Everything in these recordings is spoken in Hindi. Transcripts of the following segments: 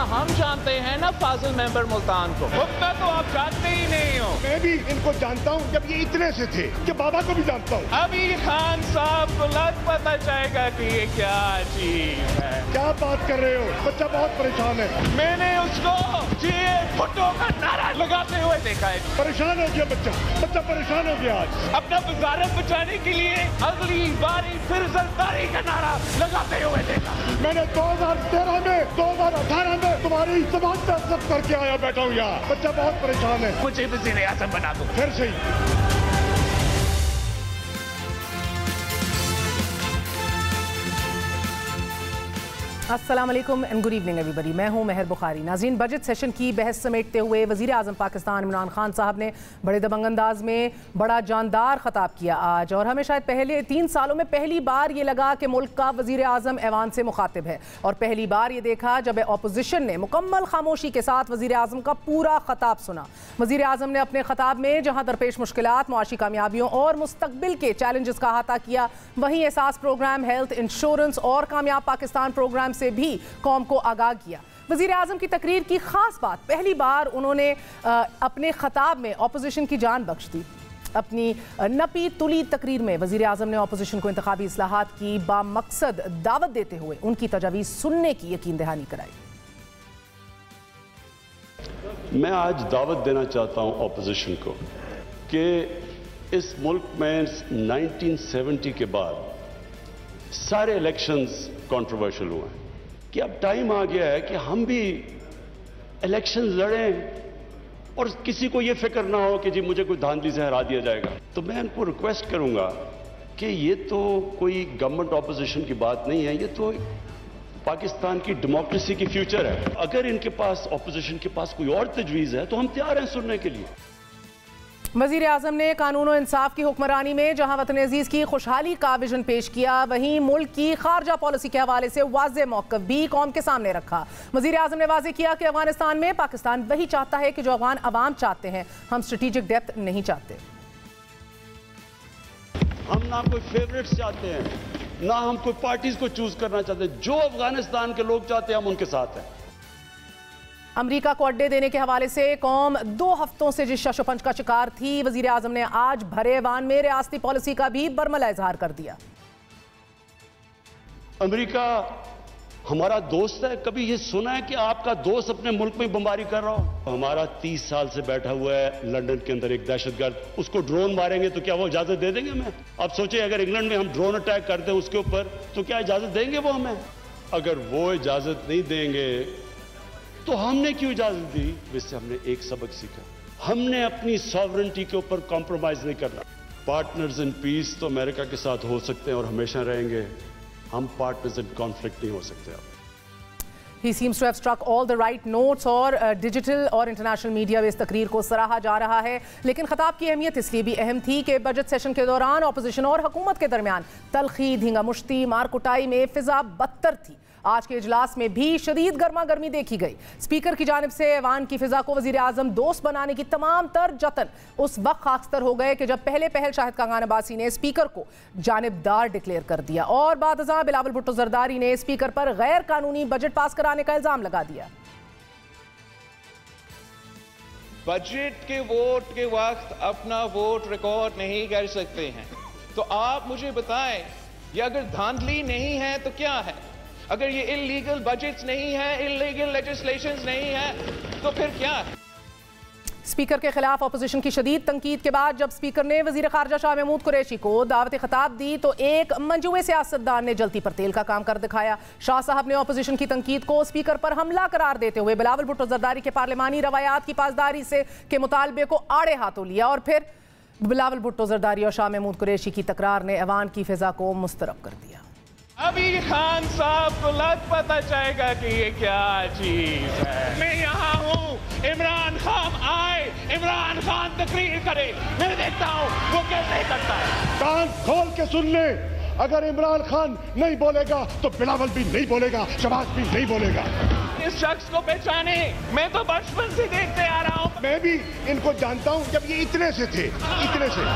हम जानते हैं ना फाजिल मेंबर मुल्तान को, उतना तो आप जानते ही नहीं हो। मैं भी इनको जानता हूँ, जब ये इतने से थे कि बाबा को भी जानता हूँ। अभी खान साहब को लग पता जाएगा कि ये क्या चीज है। क्या बात कर रहे हो? बच्चा बहुत परेशान है। मैंने उसको भुट्टो का नारा लगाते हुए देखा है। परेशान हो गया बच्चा परेशान हो गया। आज अपना वजारत बचाने के लिए अगली बारी फिर जरदारी का नारा लगाते हुए देखा। मैंने 2013 में 2018 में तुम्हारी जबान पर सब करके आया बैठा हूँ यहाँ। बच्चा बहुत परेशान है। मुझे वज़ीर आज़म बना दो फिर सही। अस्सलाम वालेकुम एंड गुड इवनिंग एवरीबॉडी। मैं हूं महर बुखारी। नाज़रीन, बजट सेशन की बहस समेटते हुए वज़ीर आज़म पाकिस्तान इमरान खान साहब ने बड़े दबंग अंदाज में बड़ा जानदार खिताब किया आज, और हमें शायद पहले 3 सालों में पहली बार ये लगा कि मुल्क का वज़ीर आज़म ऐवान से मुखातिब है, और पहली बार ये देखा जब अपोजिशन ने मुकम्मल खामोशी के साथ वज़ीर आज़म का पूरा खिताब सुना। वज़ीर आज़म ने अपने खिताब में जहाँ दरपेश मुश्किलात, मुआशी कामयाबियों और मुस्तकबिल के चैलेंजेस का अहाता किया, वहीं एहसास प्रोग्राम, हेल्थ इंश्योरेंस और कामयाब पाकिस्तान प्रोग्राम से भी कौम को आगाह किया। वज़ीर आज़म की तकरीर की खास बात, पहली बार उन्होंने अपने खिताब में ऑपोजिशन की जान बख्श दी। अपनी नपी तुली तकरीर में वज़ीर आज़म ने ऑपोजिशन को इंतखाबी इस्लाहात की बामकसद दावत देते हुए उनकी तजावीज़ सुनने की यकीन दहानी कराई। मैं आज दावत देना चाहता हूं ऑपोजिशन को कि इस मुल्क में 1970 के बाद सारे इलेक्शंस कंट्रोवर्शियल हुए हैं कि अब टाइम आ गया है कि हम भी इलेक्शन लड़ें और किसी को यह फिक्र ना हो कि जी मुझे कोई धांधली से हरा दिया जाएगा। तो मैं इनको रिक्वेस्ट करूंगा कि ये तो कोई गवर्नमेंट ऑपोजिशन की बात नहीं है, ये तो पाकिस्तान की डेमोक्रेसी की फ्यूचर है। अगर इनके पास, ऑपोजिशन के पास कोई और तजवीज़ है तो हम तैयार हैं सुनने के लिए। वज़ीर आज़म ने कानून और इंसाफ की हुक्मरानी में जहां वतन अजीज़ की खुशहाली का विजन पेश किया, वहीं मुल्क की खारजा पॉलिसी के हवाले से वाज़ेह मौक़िफ़ भी कौम के सामने रखा। वज़ीर आज़म ने वाज़ेह किया कि अफगानिस्तान में पाकिस्तान वही चाहता है कि जो अफगान अवाम चाहते हैं, हम स्ट्रेटेजिक डेप्थ नहीं चाहते। हम ना कोई फेवरेट्स चाहते हैं, ना हम कोई पार्टीज को चूज करना चाहते। जो अफगानिस्तान के लोग चाहते हैं हम उनके साथ हैं। अमेरिका को अड्डे देने के हवाले से कौम 2 हफ्तों से जिस शशोपंच का शिकार थी, वज़ीर आज़म ने आज भरे ऐवान में रियासती पॉलिसी का भी बरमला इजहार कर दिया। अमेरिका हमारा दोस्त है, कभी ये सुना है कि आपका दोस्त अपने मुल्क में बमबारी कर रहा हो? हमारा 30 साल से बैठा हुआ है लंदन के अंदर एक दहशतगर्द, उसको ड्रोन मारेंगे तो क्या वो इजाजत दे देंगे हमें? अब सोचिए अगर इंग्लैंड में हम ड्रोन अटैक करते हैं उसके ऊपर, तो क्या इजाजत देंगे वो हमें? अगर वो इजाजत नहीं देंगे तो हमने क्यों इजाजत दी? इससे हमने एक सबक सीखा, हमने अपनी सॉवरेनिटी के ऊपर कॉम्प्रोमाइज नहीं करना। पार्टनर्स इन पीस तो अमेरिका के साथ हो सकते हैं और हमेशा रहेंगे, हम पार्टनर्स इन कॉन्फ्लिक्ट नहीं हो सकते। अब He seems to have struck all the right notes, और डिजिटल और इंटरनेशनल मीडिया में इस तकरीर को सराहा जा रहा है। लेकिन खिताब की अहमियत इसलिए भी अहम थी कि बजट सेशन के दौरान अपोजिशन और हुकूमत के दरमियान तलखी, धींगा मुश्ती, मार कुटाई में फिजा बदतर थी। आज के इजलास में भी शदीद गर्मा गर्मी देखी गई। स्पीकर की जानिब से ऐवान की फिजा को वज़ीर आज़म दोस्त बनाने की तमाम तर जतन उस वक्त खाकस्तर हो गए कि जब पहल शाहिद कांगान अब्बासी ने स्पीकर को जानिबदार डिक्लेयर कर दिया, और बादज़ां बिलावल भुट्टो जरदारी ने स्पीकर पर गैर कानूनी बजट पास कराने का इल्जाम लगा दिया। बजट के वोट के वक्त अपना वोट रिकॉर्ड नहीं कर सकते हैं, तो आप मुझे बताएं, ये अगर धांधली नहीं है तो क्या है? अगर ये इलीगल बजट्स नहीं है, इलीगल लेजिस्लेशंस नहीं है, तो फिर क्या है? स्पीकर के खिलाफ अपोजिशन की शदीद तनकीद के बाद जब स्पीकर ने वजीर खारजा शाह महमूद कुरैशी को दावत खिताब दी, तो एक मंजूए सियासतदान ने जलती पर तेल का काम कर दिखाया। शाह साहब ने अपोजिशन की तनकीद को स्पीकर पर हमला करार देते हुए बिलावल भुट्टो जरदारी के पार्लिमानी रवायात की पासदारी से के मुतालबे को आड़े हाथों लिया, और फिर बिलावल भुट्टो जरदारी और शाह महमूद कुरैशी की तकरार ने ऐवान की फिजा को मुस्तरब कर दिया। अभी खान साहब को लग पता जाएगा कि ये क्या चीज है। मैं यहाँ हूँ, इमरान खान आए, इमरान खान तकरीर करे, मैं देखता हूँ वो कैसे करता है। कान खोल के सुन ले, अगर इमरान खान नहीं बोलेगा तो बिलावल भी नहीं बोलेगा, शहबाज भी नहीं बोलेगा। इस शख्स को पहचाने, मैं तो बचपन से देखते आ रहा हूँ। मैं भी इनको जानता हूँ, जब ये इतने से थे, इतने से,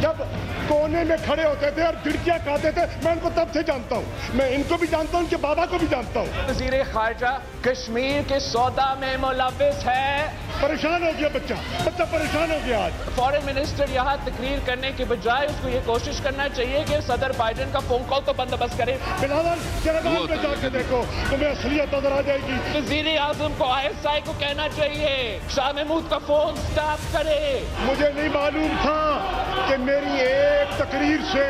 जब कोने में खड़े होते थे और खिड़कियां खाते थे। मैं इनको तब से जानता हूँ, मैं इनको भी जानता हूँ, इनके बाबा को भी जानता हूँ। वज़ीर ख़ारजा कश्मीर के सौदा में मुलव्विस है। परेशान हो गया बच्चा परेशान हो गया। आज फॉरेन मिनिस्टर यहाँ तकरीर करने के बजाय उसको ये कोशिश करना चाहिए कि सदर बाइडेन का फोन कॉल तो बंदोबस्त करे। बिलावल जनाब पे जाके देखो, तुम्हें असलियत नजर आ जाएगी। वज़ीर आज़म को ISI को कहना चाहिए शाह महमूद का फोन स्टॉप करे। मुझे नहीं मालूम था कि मेरी एक तकरीर से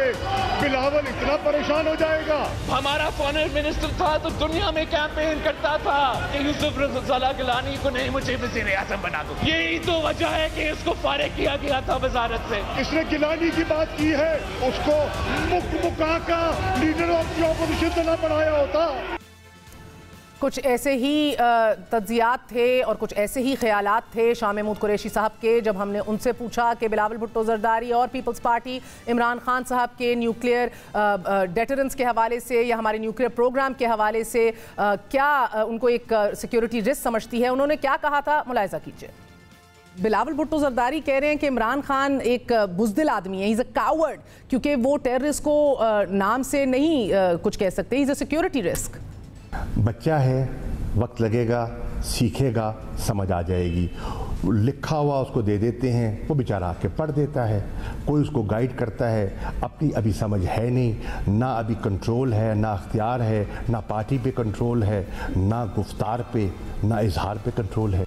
बिलावल इतना परेशान हो जाएगा। हमारा फॉरेन मिनिस्टर था तो दुनिया में कैंपेन करता था कि यूसुफ रज़ा गिलानी को नहीं, मुझे वज़ीर आज़म बना दो। यही तो वजह है कि इसको फारिग किया गया था वजारत से। इसने गिलानी की बात की है, उसको मुक्का का लीडर ऑफ द ऑपोजिशन तो ना बनाया होता। कुछ ऐसे ही तज्जियात थे और कुछ ऐसे ही ख्यालात थे शाह महमूद कुरैशी साहब के, जब हमने उनसे पूछा कि बिलावल भुट्टो जरदारी और पीपल्स पार्टी इमरान खान साहब के न्यूक्लियर डेटरेंस के हवाले से या हमारे न्यूक्लियर प्रोग्राम के हवाले से क्या उनको एक सिक्योरिटी रिस्क समझती है। उन्होंने क्या कहा था, मुलाहिजा कीजिए। बिलावल भुट्टो जरदारी कह रहे हैं कि इमरान खान एक बुज़दिल आदमी है, ही इज़ अ कावर्ड, क्योंकि वो टेररिस्ट को नाम से नहीं कुछ कह सकते, he is a security risk. बच्चा है, वक्त लगेगा, सीखेगा, समझ आ जाएगी। लिखा हुआ उसको दे देते हैं, वो बेचारा आके पढ़ देता है, कोई उसको गाइड करता है। अपनी अभी समझ है नहीं, ना अभी कंट्रोल है, ना अख्तियार है, ना पार्टी पे कंट्रोल है, ना गुफ्तार पे, ना इजहार पे कंट्रोल है।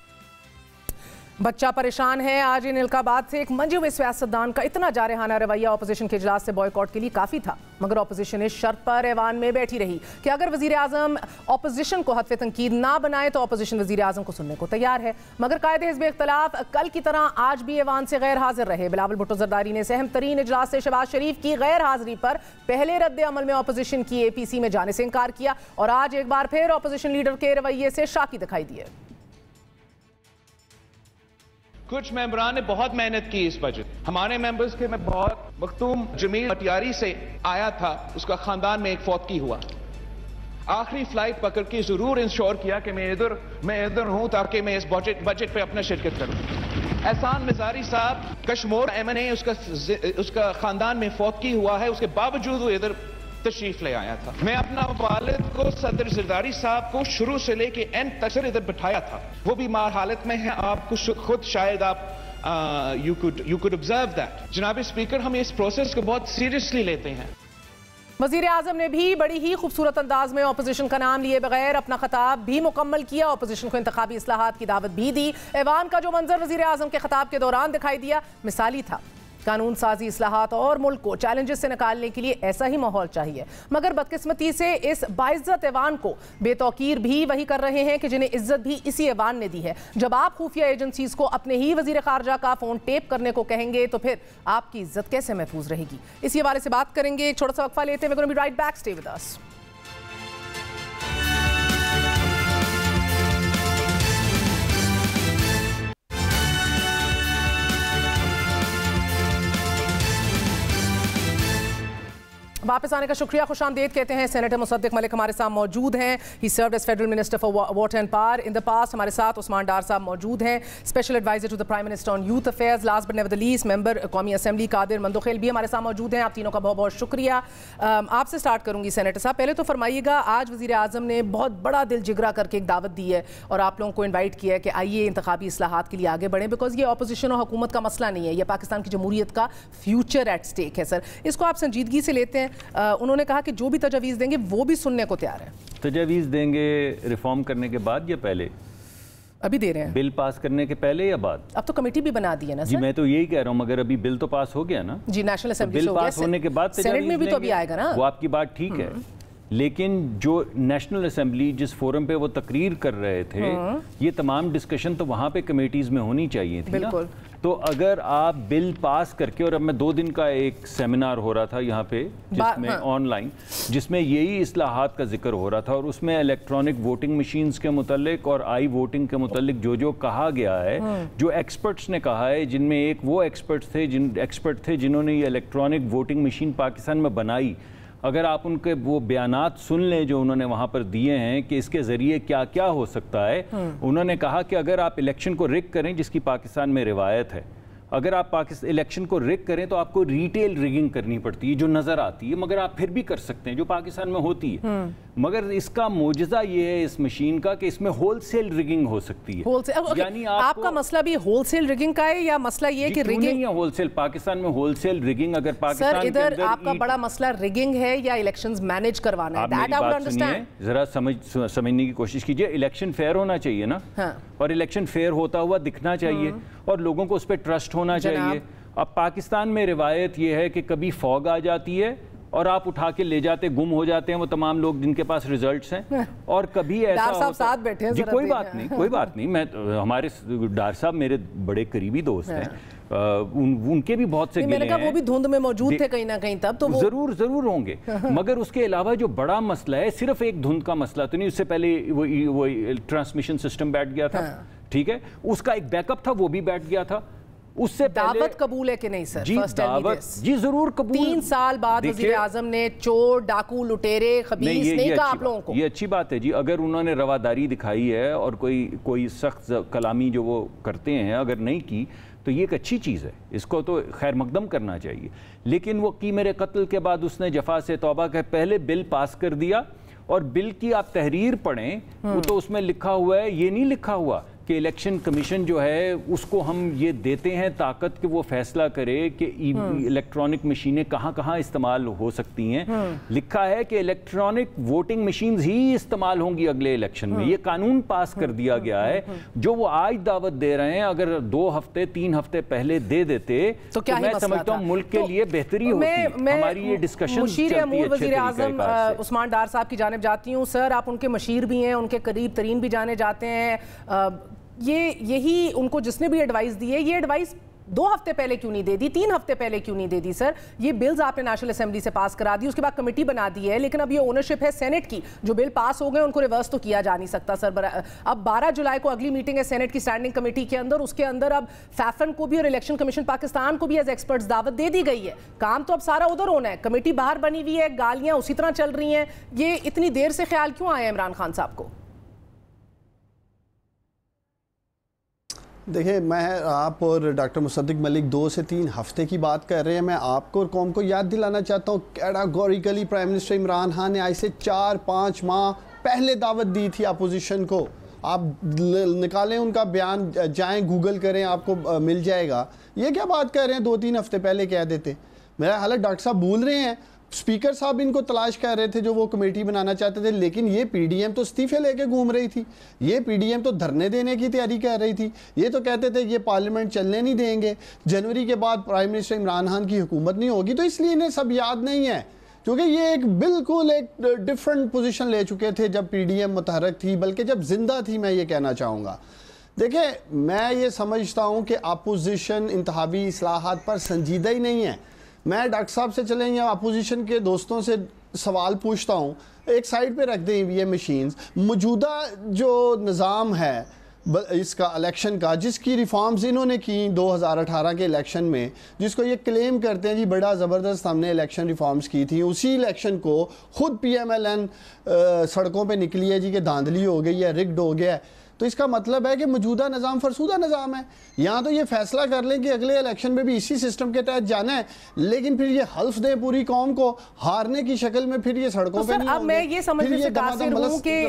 बच्चा परेशान है। आज इन इलाहाबाद से एक मंजे हुए सियासतदान का इतना जारहाना रवैया अपोजिशन के इजलास से बॉयकॉट के लिए काफ़ी था, मगर अपोजिशन इस शर्त पर ऐवान में बैठी रही कि अगर वज़ीर आज़म अपोजिशन को हत्वे तनकीद ना बनाए तो अपोजिशन वज़ीर आज़म को सुनने को तैयार है। मगर कायदे हिज़्ब इख्तिलाफ कल की तरह आज भी ऐवान से गैर हाजिर रहे। बिलावल भुट्टो जरदारी ने अहम तरीन इजलास से शहबाज शरीफ की गैर हाजिरी पर पहले रद्द अमल में अपोजिशन की APC में जाने से इनकार किया और आज एक बार फिर अपोजिशन लीडर के रवैये से शाकी दिखाई दिए। कुछ मेंबरान ने बहुत मेहनत की इस बजट। हमारे मेंबर्स के मैं बहुत मखतूम जमील मटियारी से आया था, उसका खानदान में एक फौतगी हुआ। आखिरी फ्लाइट पकड़ के जरूर इंश्योर किया कि मैं इधर हूं ताकि मैं इस बजट पे अपना शिरकत करूं। एहसान मिजारी साहब कश्मीर MNA उसका खानदान में फौतगी हुआ है, उसके बावजूद वो इधर तशरीफ ले आया था। मैं अपना वालिद को सदर जरदारी साहब को शुरू से लेके एंड तक इधर बिठाया था, वो बीमार हालत में है। आपको खुद शायद आप यू कुड ऑब्जर्व दैट। जनाब स्पीकर, हम इस प्रोसेस को बहुत सीरियसली लेते हैं। वज़ीर आज़म ने भी बड़ी ही खूबसूरत अंदाज में अपोजिशन का नाम लिए बगैर अपना खिताब भी मुकम्मल किया, अपोजिशन को इंतखाबी इस्लाहात की दावत भी दी। ऐवान का जो मंजर वज़ीर आज़म के खिताब के दौरान दिखाई दिया मिसाली था। कानून साजी इस्लाहात और मुल्क को चैलेंजेस से निकालने के लिए ऐसा ही माहौल चाहिए, मगर बदकिस्मती से इस बाइज्जत ऐवान को बेतौकीर भी वही कर रहे हैं कि जिन्हें इज्जत भी इसी ऐवान ने दी है। जब आप खुफिया एजेंसीज को अपने ही वजीर खारजा का फोन टेप करने को कहेंगे तो फिर आपकी इज्जत कैसे महफूज रहेगी। इसी हवाले से बात करेंगे, एक छोटा सा वक्फा लेते हैं। Right back, stay with us. वापस आने का शुक्रिया, खुशामदीद कहते हैं। सेनेटर मुसद्दिक मलिक हमारे साथ मौजूद हैं। He served as federal minister for water and power in the past. हमारे साथ उस्मान डार साहब मौजूद हैं, special adviser to the prime minister on youth affairs. Last but never the least, member कौमी असेंबली कादिर मंदोखेल भी हमारे साथ मौजूद हैं। आप तीनों का बहुत बहुत शुक्रिया। आपसे स्टार्ट करूंगी सेनेटर साहब, पहले तो फरमाइएगा, आज वज़ीर आज़म ने बहुत बड़ा दिल जिगरा करके एक दावत दी है और आप लोगों को इन्वाइट किया है कि आइए इंतखाबी इस्लाहात के लिए आगे बढ़ें, बिकॉज ये अपोजिशन और हुकूमत का मसला नहीं है, यह पाकिस्तान की जमहूरियत का फ्यूचर एट स्टेक है। सर, इसको आप संजीदगी से लेते हैं। उन्होंने कहा कि जो भी तजवीज़ देंगे वो भी सुनने को तैयार है। तजवीज़ देंगे रिफॉर्म करने के बाद या पहले? अभी दे रहे हैं। बिल पास करने के पहले या बाद? अब तो कमेटी भी बना दी है ना सर? जी, मैं तो यही कह रहा हूँ, मगर अभी बिल तो पास हो गया ना जी, नेशनल असेंबली बिल पास होने के बाद सेनेट में भी तो अभी आएगा ना। वो आपकी बात ठीक है, लेकिन जो नेशनल असेंबली जिस फोरम पे वो तकरीर कर रहे थे, ये तमाम डिस्कशन तो वहाँ पे कमेटीज़ में होनी चाहिए थी ना। तो अगर आप बिल पास करके, और अब मैं 2 दिन का एक सेमिनार हो रहा था यहाँ पे जिसमें ऑनलाइन, जिसमें यही इस्लाहात का जिक्र हो रहा था, और उसमें इलेक्ट्रॉनिक वोटिंग मशीन्स के मुतल्लिक और आई वोटिंग के मुतल्लिक जो कहा गया है, जो एक्सपर्ट्स ने कहा है, जिनमें एक वो एक्सपर्ट थे जिन्होंने ये इलेक्ट्रॉनिक वोटिंग मशीन पाकिस्तान में बनाई, अगर आप उनके वो बयानात सुन लें जो उन्होंने वहाँ पर दिए हैं कि इसके ज़रिए क्या क्या हो सकता है, उन्होंने कहा कि अगर आप इलेक्शन को रिग करें, जिसकी पाकिस्तान में रिवायत है, अगर आप पाकिस्तान इलेक्शन को रिग करें तो आपको रिटेल रिगिंग करनी पड़ती है जो नजर आती है, मगर आप फिर भी कर सकते हैं जो पाकिस्तान में होती है। मगर इसका मोजज़ा ये है इस मशीन का कि इसमें होलसेल रिगिंग हो सकती है। यानी आपका मसला भी होलसेल रिगिंग का है या मसला ये कि रिगिंग या होलसेल पाकिस्तान में होलसेल रिगिंग अगर पाकिस्तान सर इधर आपका बड़ा मसला रिगिंग है या इलेक्शंस मैनेज करवाना है? That I would understand. जरा समझने की कोशिश कीजिए। इलेक्शन फेयर होना चाहिए ना, और इलेक्शन फेयर होता हुआ दिखना चाहिए और लोगों को उस पर ट्रस्ट होना चाहिए। अब पाकिस्तान में रिवायत ये है कि कभी फॉग आ जाती है और आप उठा के ले जाते, गुम हो जाते हैं वो तमाम लोग जिनके पास रिजल्ट्स हैं, और कभी ऐसा साथ बैठे हैं जी कोई बात नहीं, कोई बात नहीं। मैं हमारे डार साहब मेरे बड़े करीबी दोस्त हैं, उनके भी बहुत से गिले हैं। वो भी धुंध में मौजूद थे कहीं ना कहीं तब, तो वो जरूर होंगे। मगर उसके अलावा जो बड़ा मसला है, सिर्फ एक धुंध का मसला तो नहीं, उससे पहले वो ट्रांसमिशन सिस्टम बैठ गया था, ठीक है, उसका एक बैकअप था वो भी बैठ गया था। उससे दावत कबूल है कि नहीं सर? जी दावत जी जरूर कबूल। 3 साल बाद वज़ीर आज़म ने चोर, डाकू, लुटेरे, खबीस नहीं कहा आप लोगों को। ये अच्छी बात है जी, अगर उन्होंने रवादारी दिखाई है और कोई सख्त कलामी जो वो करते हैं अगर नहीं की तो ये एक अच्छी चीज़ है, इसको तो खैर मकदम करना चाहिए। लेकिन वो की मेरे कत्ल के बाद उसने जफा से तौबा के पहले बिल पास कर दिया, और बिल की आप तहरीर पढ़ें वो तो उसमें लिखा हुआ है, ये नहीं लिखा हुआ कि इलेक्शन कमीशन जो है उसको हम ये देते हैं ताकत कि वो फैसला करे कि इलेक्ट्रॉनिक मशीनें कहाँ कहाँ इस्तेमाल हो सकती हैं। लिखा है कि इलेक्ट्रॉनिक वोटिंग मशीन्स ही इस्तेमाल होंगी अगले इलेक्शन में। ये कानून पास कर दिया गया है। जो वो आज दावत दे रहे हैं, अगर 2 हफ्ते 3 हफ्ते पहले दे देते तो मैं समझता हूँ मुल्क के लिए बेहतरी होती। हमारी ये डिस्कशन वज़ीर आज़म उस्मान डार साहब की जानिब जाती हूँ। सर आप उनके मशीर भी हैं, उनके करीब तरीन भी जाने जाते हैं। यही उनको जिसने भी एडवाइस दी है, ये एडवाइस 2 हफ्ते पहले क्यों नहीं दे दी, 3 हफ्ते पहले क्यों नहीं दे दी? सर ये बिल्स आपने नेशनल असेंबली से पास करा दी, उसके बाद कमेटी बना दी है, लेकिन अब ये ओनरशिप है सेनेट की। जो बिल पास हो गए उनको रिवर्स तो किया जा नहीं सकता सर। अब 12 जुलाई को अगली मीटिंग है सेनेट की स्टैंडिंग कमेटी के अंदर, उसके अंदर अब फैफन को भी और इलेक्शन कमीशन पाकिस्तान को भी एज एक्सपर्ट्स दावत दे दी गई है। काम तो अब सारा उधर होना है, कमेटी बाहर बनी हुई है, गालियां उसी तरह चल रही हैं। ये इतनी देर से ख्याल क्यों आया इमरान खान साहब को? देखिए, मैं आप और डॉक्टर मुसद्दिक मलिक 2 से 3 हफ्ते की बात कर रहे हैं। मैं आपको और कौम को याद दिलाना चाहता हूँ, categorically prime minister Imran Khan ने आज से 4-5 माह पहले दावत दी थी अपोजिशन को। आप निकालें उनका बयान, जाएं गूगल करें, आपको मिल जाएगा। ये क्या बात कर रहे हैं 2-3 हफ्ते पहले कह देते? मेरा हालत डॉक्टर साहब भूल रहे हैं, स्पीकर साहब इनको तलाश कर रहे थे जो वो कमेटी बनाना चाहते थे, लेकिन ये पीडीएम तो इस्तीफे लेके घूम रही थी, ये पीडीएम तो धरने देने की तैयारी कर रही थी। ये तो कहते थे ये पार्लियामेंट चलने नहीं देंगे, जनवरी के बाद प्राइम मिनिस्टर इमरान खान की हुकूमत नहीं होगी। तो इसलिए इन्हें सब याद नहीं है, क्योंकि ये एक बिल्कुल एक डिफरेंट पोजीशन ले चुके थे जब पीडीएम मुतहरक थी, बल्कि जब जिंदा थी। मैं ये कहना चाहूँगा, देखिए मैं ये समझता हूँ कि अपोजिशन इंतखाबी इस्लाहात पर संजीदा ही नहीं है। मैं डॉक्टर साहब से चलें या अपोजिशन के दोस्तों से सवाल पूछता हूँ, एक साइड पे रख दें ये मशीन्स। मौजूदा जो निज़ाम है इसका इलेक्शन का, जिसकी रिफॉर्म्स इन्होंने की 2018 के इलेक्शन में, जिसको ये क्लेम करते हैं जी बड़ा ज़बरदस्त हमने इलेक्शन रिफॉर्म्स की थी, उसी इलेक्शन को खुद PMLN सड़कों पे निकली है जी कि धांधली हो गई है, रिग्ड हो गया है। तो इसका मतलब है कि मौजूदा निज़ाम फरसूदा निज़ाम है। यहाँ तो ये फैसला कर लें कि अगले इलेक्शन में भी इसी सिस्टम के तहत जाना है, लेकिन फिर ये हल्फ दें पूरी कौम को हारने की शक्ल में, फिर ये सड़कों पे नहीं होंगे। अब मैं ये समझने से कासिर हूं कि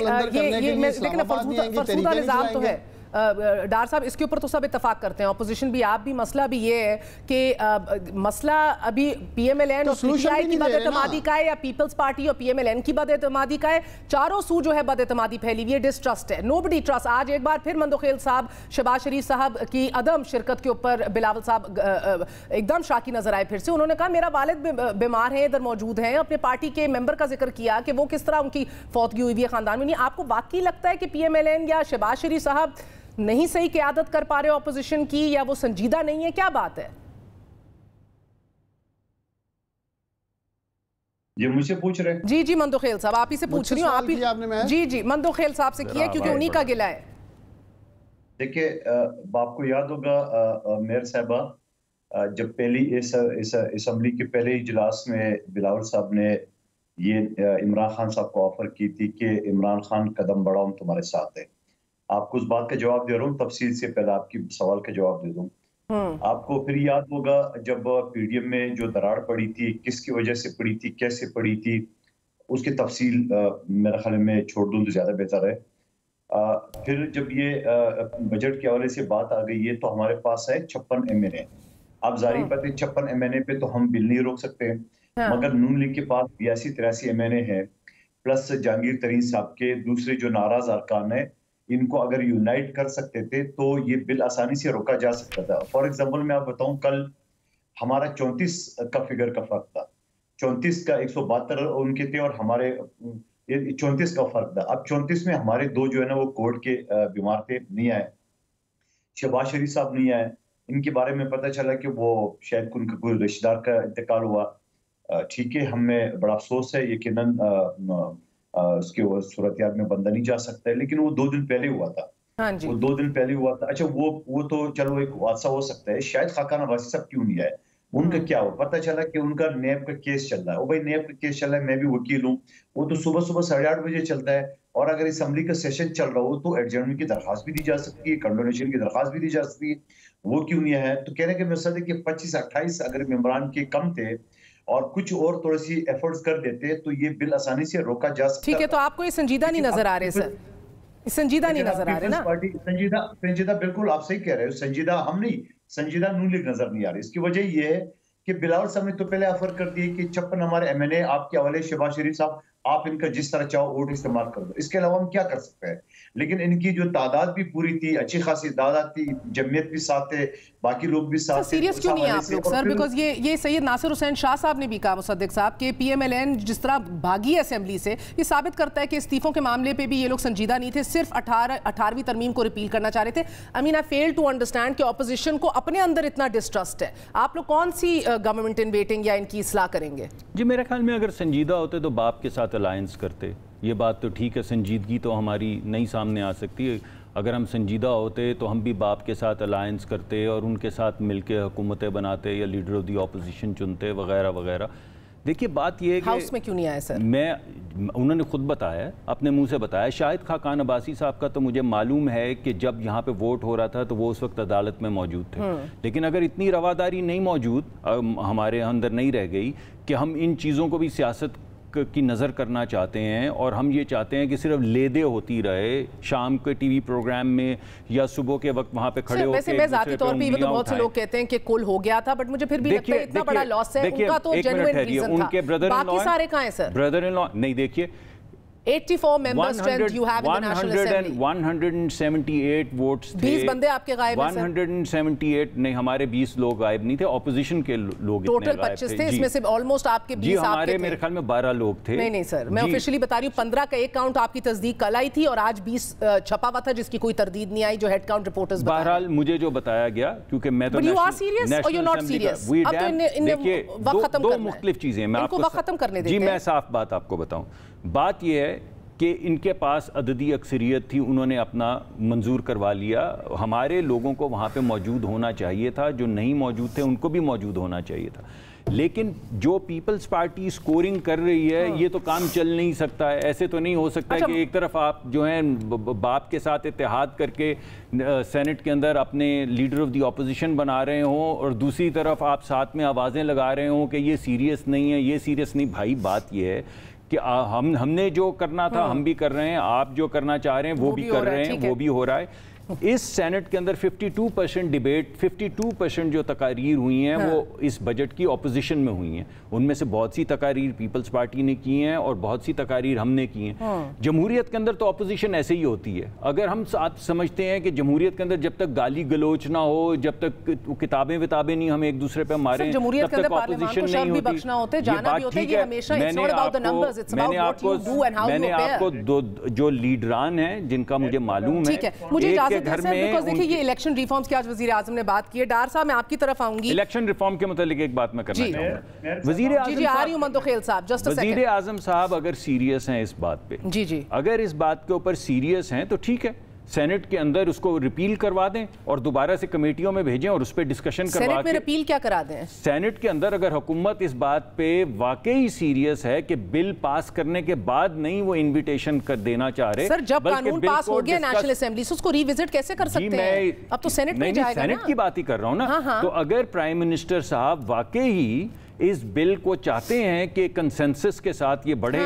लेकिन फरसूदा निज़ाम तो है डार साहब, इसके ऊपर तो सब इत्तेफाक करते हैं, ऑपोजिशन भी, आप भी। मसला भी ये है कि मसला अभी PMLN और PTI की बदएतमादी का है या पीपल्स पार्टी और PMLN की बदएतमादी का है? चारों सू जो है बदएतमादी फैली हुई है, डिस्ट्रस्ट है, नोबडी ट्रस्ट। आज एक बार फिर मंदोखेल साहब, शहबाज शरीफ साहब की अदम शिरकत के ऊपर बिलावल साहब एकदम शाकी नजर आए। फिर से उन्होंने कहा मेरा वालिद बीमार है, इधर मौजूद हैं। अपने पार्टी के मेंबर का जिक्र किया कि वो किस तरह उनकी फौतगी हुई है खानदान में। नहीं, आपको वाकई लगता है कि PMLN या शहबाज शरीफ साहब नहीं सही क़यादत कर पा रहे ऑपोजिशन की, या वो संजीदा नहीं है? क्या बात है? ये मुझसे पूछ रहे हैं? जी मंदोखेल साहब, आप ही से पूछ रही हूँ। आप ही जी मंदोखेल साहब से किया, क्योंकि उन्हीं का गिला है। देखिए, आपको याद होगा मेयर साहबा, जब पहली इस असम्बली के पहले इजलास में बिलावल साहब ने ये इमरान खान साहब को ऑफर की थी कि इमरान खान कदम बढ़ाओ, हम तुम्हारे साथ हैं। आपको उस बात का जवाब दे रहा हूँ, तफसील से पहले आपकी सवाल का जवाब दे दूँ। आपको फिर याद होगा जब पीडीएम में जो दरार पड़ी थी, किसकी वजह से पड़ी थी, कैसे पड़ी थी, उसकी तफसील मेरे ख्याल में छोड़ दूं तो ज्यादा बेहतर है। फिर जब ये बजट के हवाले से बात आ गई है तो हमारे पास है 56 MNA। अब जारी बात है 56 MNA पे तो हम बिल नहीं रोक सकते, मगर नून लीग के पास 82-83 MNA है, प्लस जहांगीर तरीन साहब के दूसरे जो नाराज अरकान है, इनको अगर यूनाइट कर सकते थे तो ये बिल आसानी से रोका जा सकता था। फॉर एग्जाम्पल मैं आप बताऊं, कल हमारा 34 का फिगर का फर्क था, 34 का 172 उनके थे और हमारे 34 का फर्क था। अब 34 में हमारे दो जो है ना वो कोर्ट के बीमार थे, नहीं आए। शहबाज शरीफ साहब नहीं आए, इनके बारे में पता चला कि वो शायद उनका कोई रिश्तेदार का इंतकाल हुआ। ठीक है, हमें बड़ा अफसोस है, यकीनन उसके सूरत याद में बंदा नहीं जा सकता है, लेकिन वो 2 दिन पहले हुआ था। हाँ जी। वो 2 दिन पहले हुआ था। अच्छा, वो तो चलो एक हादसा हो सकता है। शायद खाकान अब्बासी साहब क्यों नहीं आए, उनका क्या हुआ? पता चला कि उनका नैब का केस चल रहा है। ओ भाई, नैब का केस चल रहा है, मैं भी वकील हूँ। वो तो सुबह 8:30 बजे चलता है, और अगर असेंबली का सेशन चल रहा हो तो एडजर्नमेंट की दरखास्त भी दी जा सकती है, कंडोनेशन की दरखास्त भी दी जा सकती है। वो क्यों नहीं है? तो कहने के मकसद है कि 25-28 अगर मेंबरान के कम थे और कुछ और थोड़ी सी एफर्ट्स कर देते तो ये बिल आसानी से रोका जा सकता। ठीक है, तो आपको ये संजीदा नहीं नजर आ रहे सर? संजीदा नहीं नजर आ रहे ना? संजीदा बिल्कुल आप सही कह रहे हो। संजीदा हम नहीं, संजीदा नून लीग नजर नहीं आ रही। इसकी वजह ये है कि बिलावल साहब ने तो पहले ऑफर कर दिए कि 56 हमारे MNA आपके हवाले, शहबाज शरीफ साहब आप इनका जिस तरह चाहो वोट इस्तेमाल कर दो। इसके अलावा हम क्या कर सकते हैं? लेकिन इनकी जो तादाद भी पूरी थी, अच्छी खासी तादाद थी, जमीयत भी साथ थे, बाकी लोग भी साथ थे। सीरियस क्यों नहीं है आप लोग सर? बिकॉज ये सैयद नासिर हुसैन शाह साहब ने भी कहा, मुसद्दिक साहब, के PMLN जिस तरह भागी है असेंबली से, ये साबित करता है कि इस्तीफों के मामले पे भी ये लोग संजीदा नहीं थे, सिर्फ 18वीं तरमीम को रिपील करना चाह रहे थे। I mean I fail to understand कि ऑपोजिशन को अपने अंदर इतना डिस्ट्रस्ट है। आप लोग कौन सी गवर्नमेंट इन वेटिंग या इनकी इस्लाह करेंगे? जी, मेरे ख्याल में अगर संजीदा होते तो बाप के साथ अलायंस करते। ये बात तो ठीक है, संजीदगी तो हमारी नहीं सामने आ सकती है। अगर हम संजीदा होते तो हम भी बाप के साथ अलायंस करते और उनके साथ मिलकर हुकूमतें बनाते या लीडर ऑफ दी ऑपोजिशन चुनते वगैरह वगैरह। देखिए, बात यह है कि हाउस में क्यों नहीं आए सर? उन्होंने खुद बताया, अपने मुंह से बताया। शाहिद खाकान अब्बासी साहब का तो मुझे मालूम है कि जब यहाँ पे वोट हो रहा था तो वो उस वक्त अदालत में मौजूद थे। लेकिन अगर इतनी रवादारी नहीं मौजूद, हमारे अंदर नहीं रह गई कि हम इन चीज़ों को भी सियासत की नज़र करना चाहते हैं और हम ये चाहते हैं कि सिर्फ लेदे होती रहे शाम के टीवी प्रोग्राम में या सुबह के वक्त वहाँ पे खड़े होकर। वैसे मैं ज़ाती तौर पे तो बहुत से लोग कहते हैं कि कुल हो गया था, बट मुझे फिर भी लगता है इतना बड़ा लॉस है। उनका तो जेन्युइन रीजन था, बाकी सारे कहाँ हैं सर? ब्रदर इन लॉ नहीं, देखिए 84 member strength you have in the National Assembly. 178 votes थे। 20 बंदे आपके गायब हैं सर? 178 नहीं, हमारे 20 लोग गायब नहीं थे, ऑपोजिशन के लोग टोटल 25 थे, इसमें से ऑलमोस्ट आपके 20 जी हमारे मेरे ख्याल में 12 लोग थे। नहीं सर, मैं ऑफिशियली बता रही हूँ 15 का एक काउंट आपकी तस्दीक कल आई थी और आज 20 छपा हुआ था जिसकी कोई तरदीद नहीं आई, जो हेड काउंट रिपोर्टर्स बता रहे हैं। बहरहाल मुझे जो बताया गया, क्योंकि मैं तो यू आर सीरियस और यू नॉट सीरियस? अब तो इन्हें वक्त खत्म करना है। दो मुख्तलिफ चीजें मैं आपको वक्त खत्म करने देते हैं। जी, मैं साफ बात आपको बताऊं। बात यह है कि इनके पास अददी अक्सरियत थी, उन्होंने अपना मंजूर करवा लिया। हमारे लोगों को वहाँ पे मौजूद होना चाहिए था, जो नहीं मौजूद थे उनको भी मौजूद होना चाहिए था। लेकिन जो पीपल्स पार्टी स्कोरिंग कर रही है, ये तो काम चल नहीं सकता है। ऐसे तो नहीं हो सकता है कि एक तरफ आप जो है बाप के साथ इत्तेहाद करके सेनेट के अंदर अपने लीडर ऑफ द ऑपोजिशन बना रहे हों और दूसरी तरफ आप साथ में आवाज़ें लगा रहे हों कि ये सीरियस नहीं है, ये सीरियस नहीं। भाई, बात ये है कि हमने जो करना था हम भी कर रहे हैं, आप जो करना चाह रहे हैं वो भी कर रहे हैं, वो भी हो रहा है। इस सेनेट के अंदर 52% डिबेट, 52% जो तकारीर हुई हैं वो इस बजट की ऑपोजिशन में हुई हैं। उनमें से बहुत सी तकारीर पीपल्स पार्टी ने की हैं और बहुत सी तकारीर हमने की हैं। जमहूरियत के अंदर तो ऑपोजिशन ऐसे ही होती है। अगर हम साथ समझते हैं कि जमहूरियत के अंदर जब तक गाली गलोच ना हो, जब तक किताबें विताबें नहीं हम एक दूसरे पे मारें, तब तक ऑपोजिशन नहीं होती। मैंने आपको जो लीडरान हैं जिनका मुझे मालूम है घर में, देखिए ये इलेक्शन रिफॉर्म्स की आज वजीर आजम ने बात की है। डार साहब, मैं आपकी तरफ आऊंगी। इलेक्शन रिफॉर्म के मतलब एक बात मैं करना चाहूंगा। वजीर आजम साहब अगर सीरियस हैं इस बात पे, जी अगर इस बात के ऊपर सीरियस हैं तो ठीक है, सेनेट के अंदर उसको रिपील करवा दें और दोबारा से कमेटियों में भेजें और उस पर डिस्कशन करवा सेनेट में रिपील क्या करा दें? सेनेट के अंदर अगर हुकूमत इस बात पे वाकई सीरियस है कि बिल पास करने के बाद नहीं वो इन्विटेशन कर देना चाह रहे, सर जब कानून पास हो गया नेशनल असेंबली से उसको रिविजिट कैसे कर सकते हैं? अब तो सेनेट में जाएगा ना। सेनेट की बात ही कर रहा हूं ना। तो अगर प्राइम मिनिस्टर साहब वाकई ही इस बिल को चाहते हैं कि कंसेंसस के साथ ये बढ़े,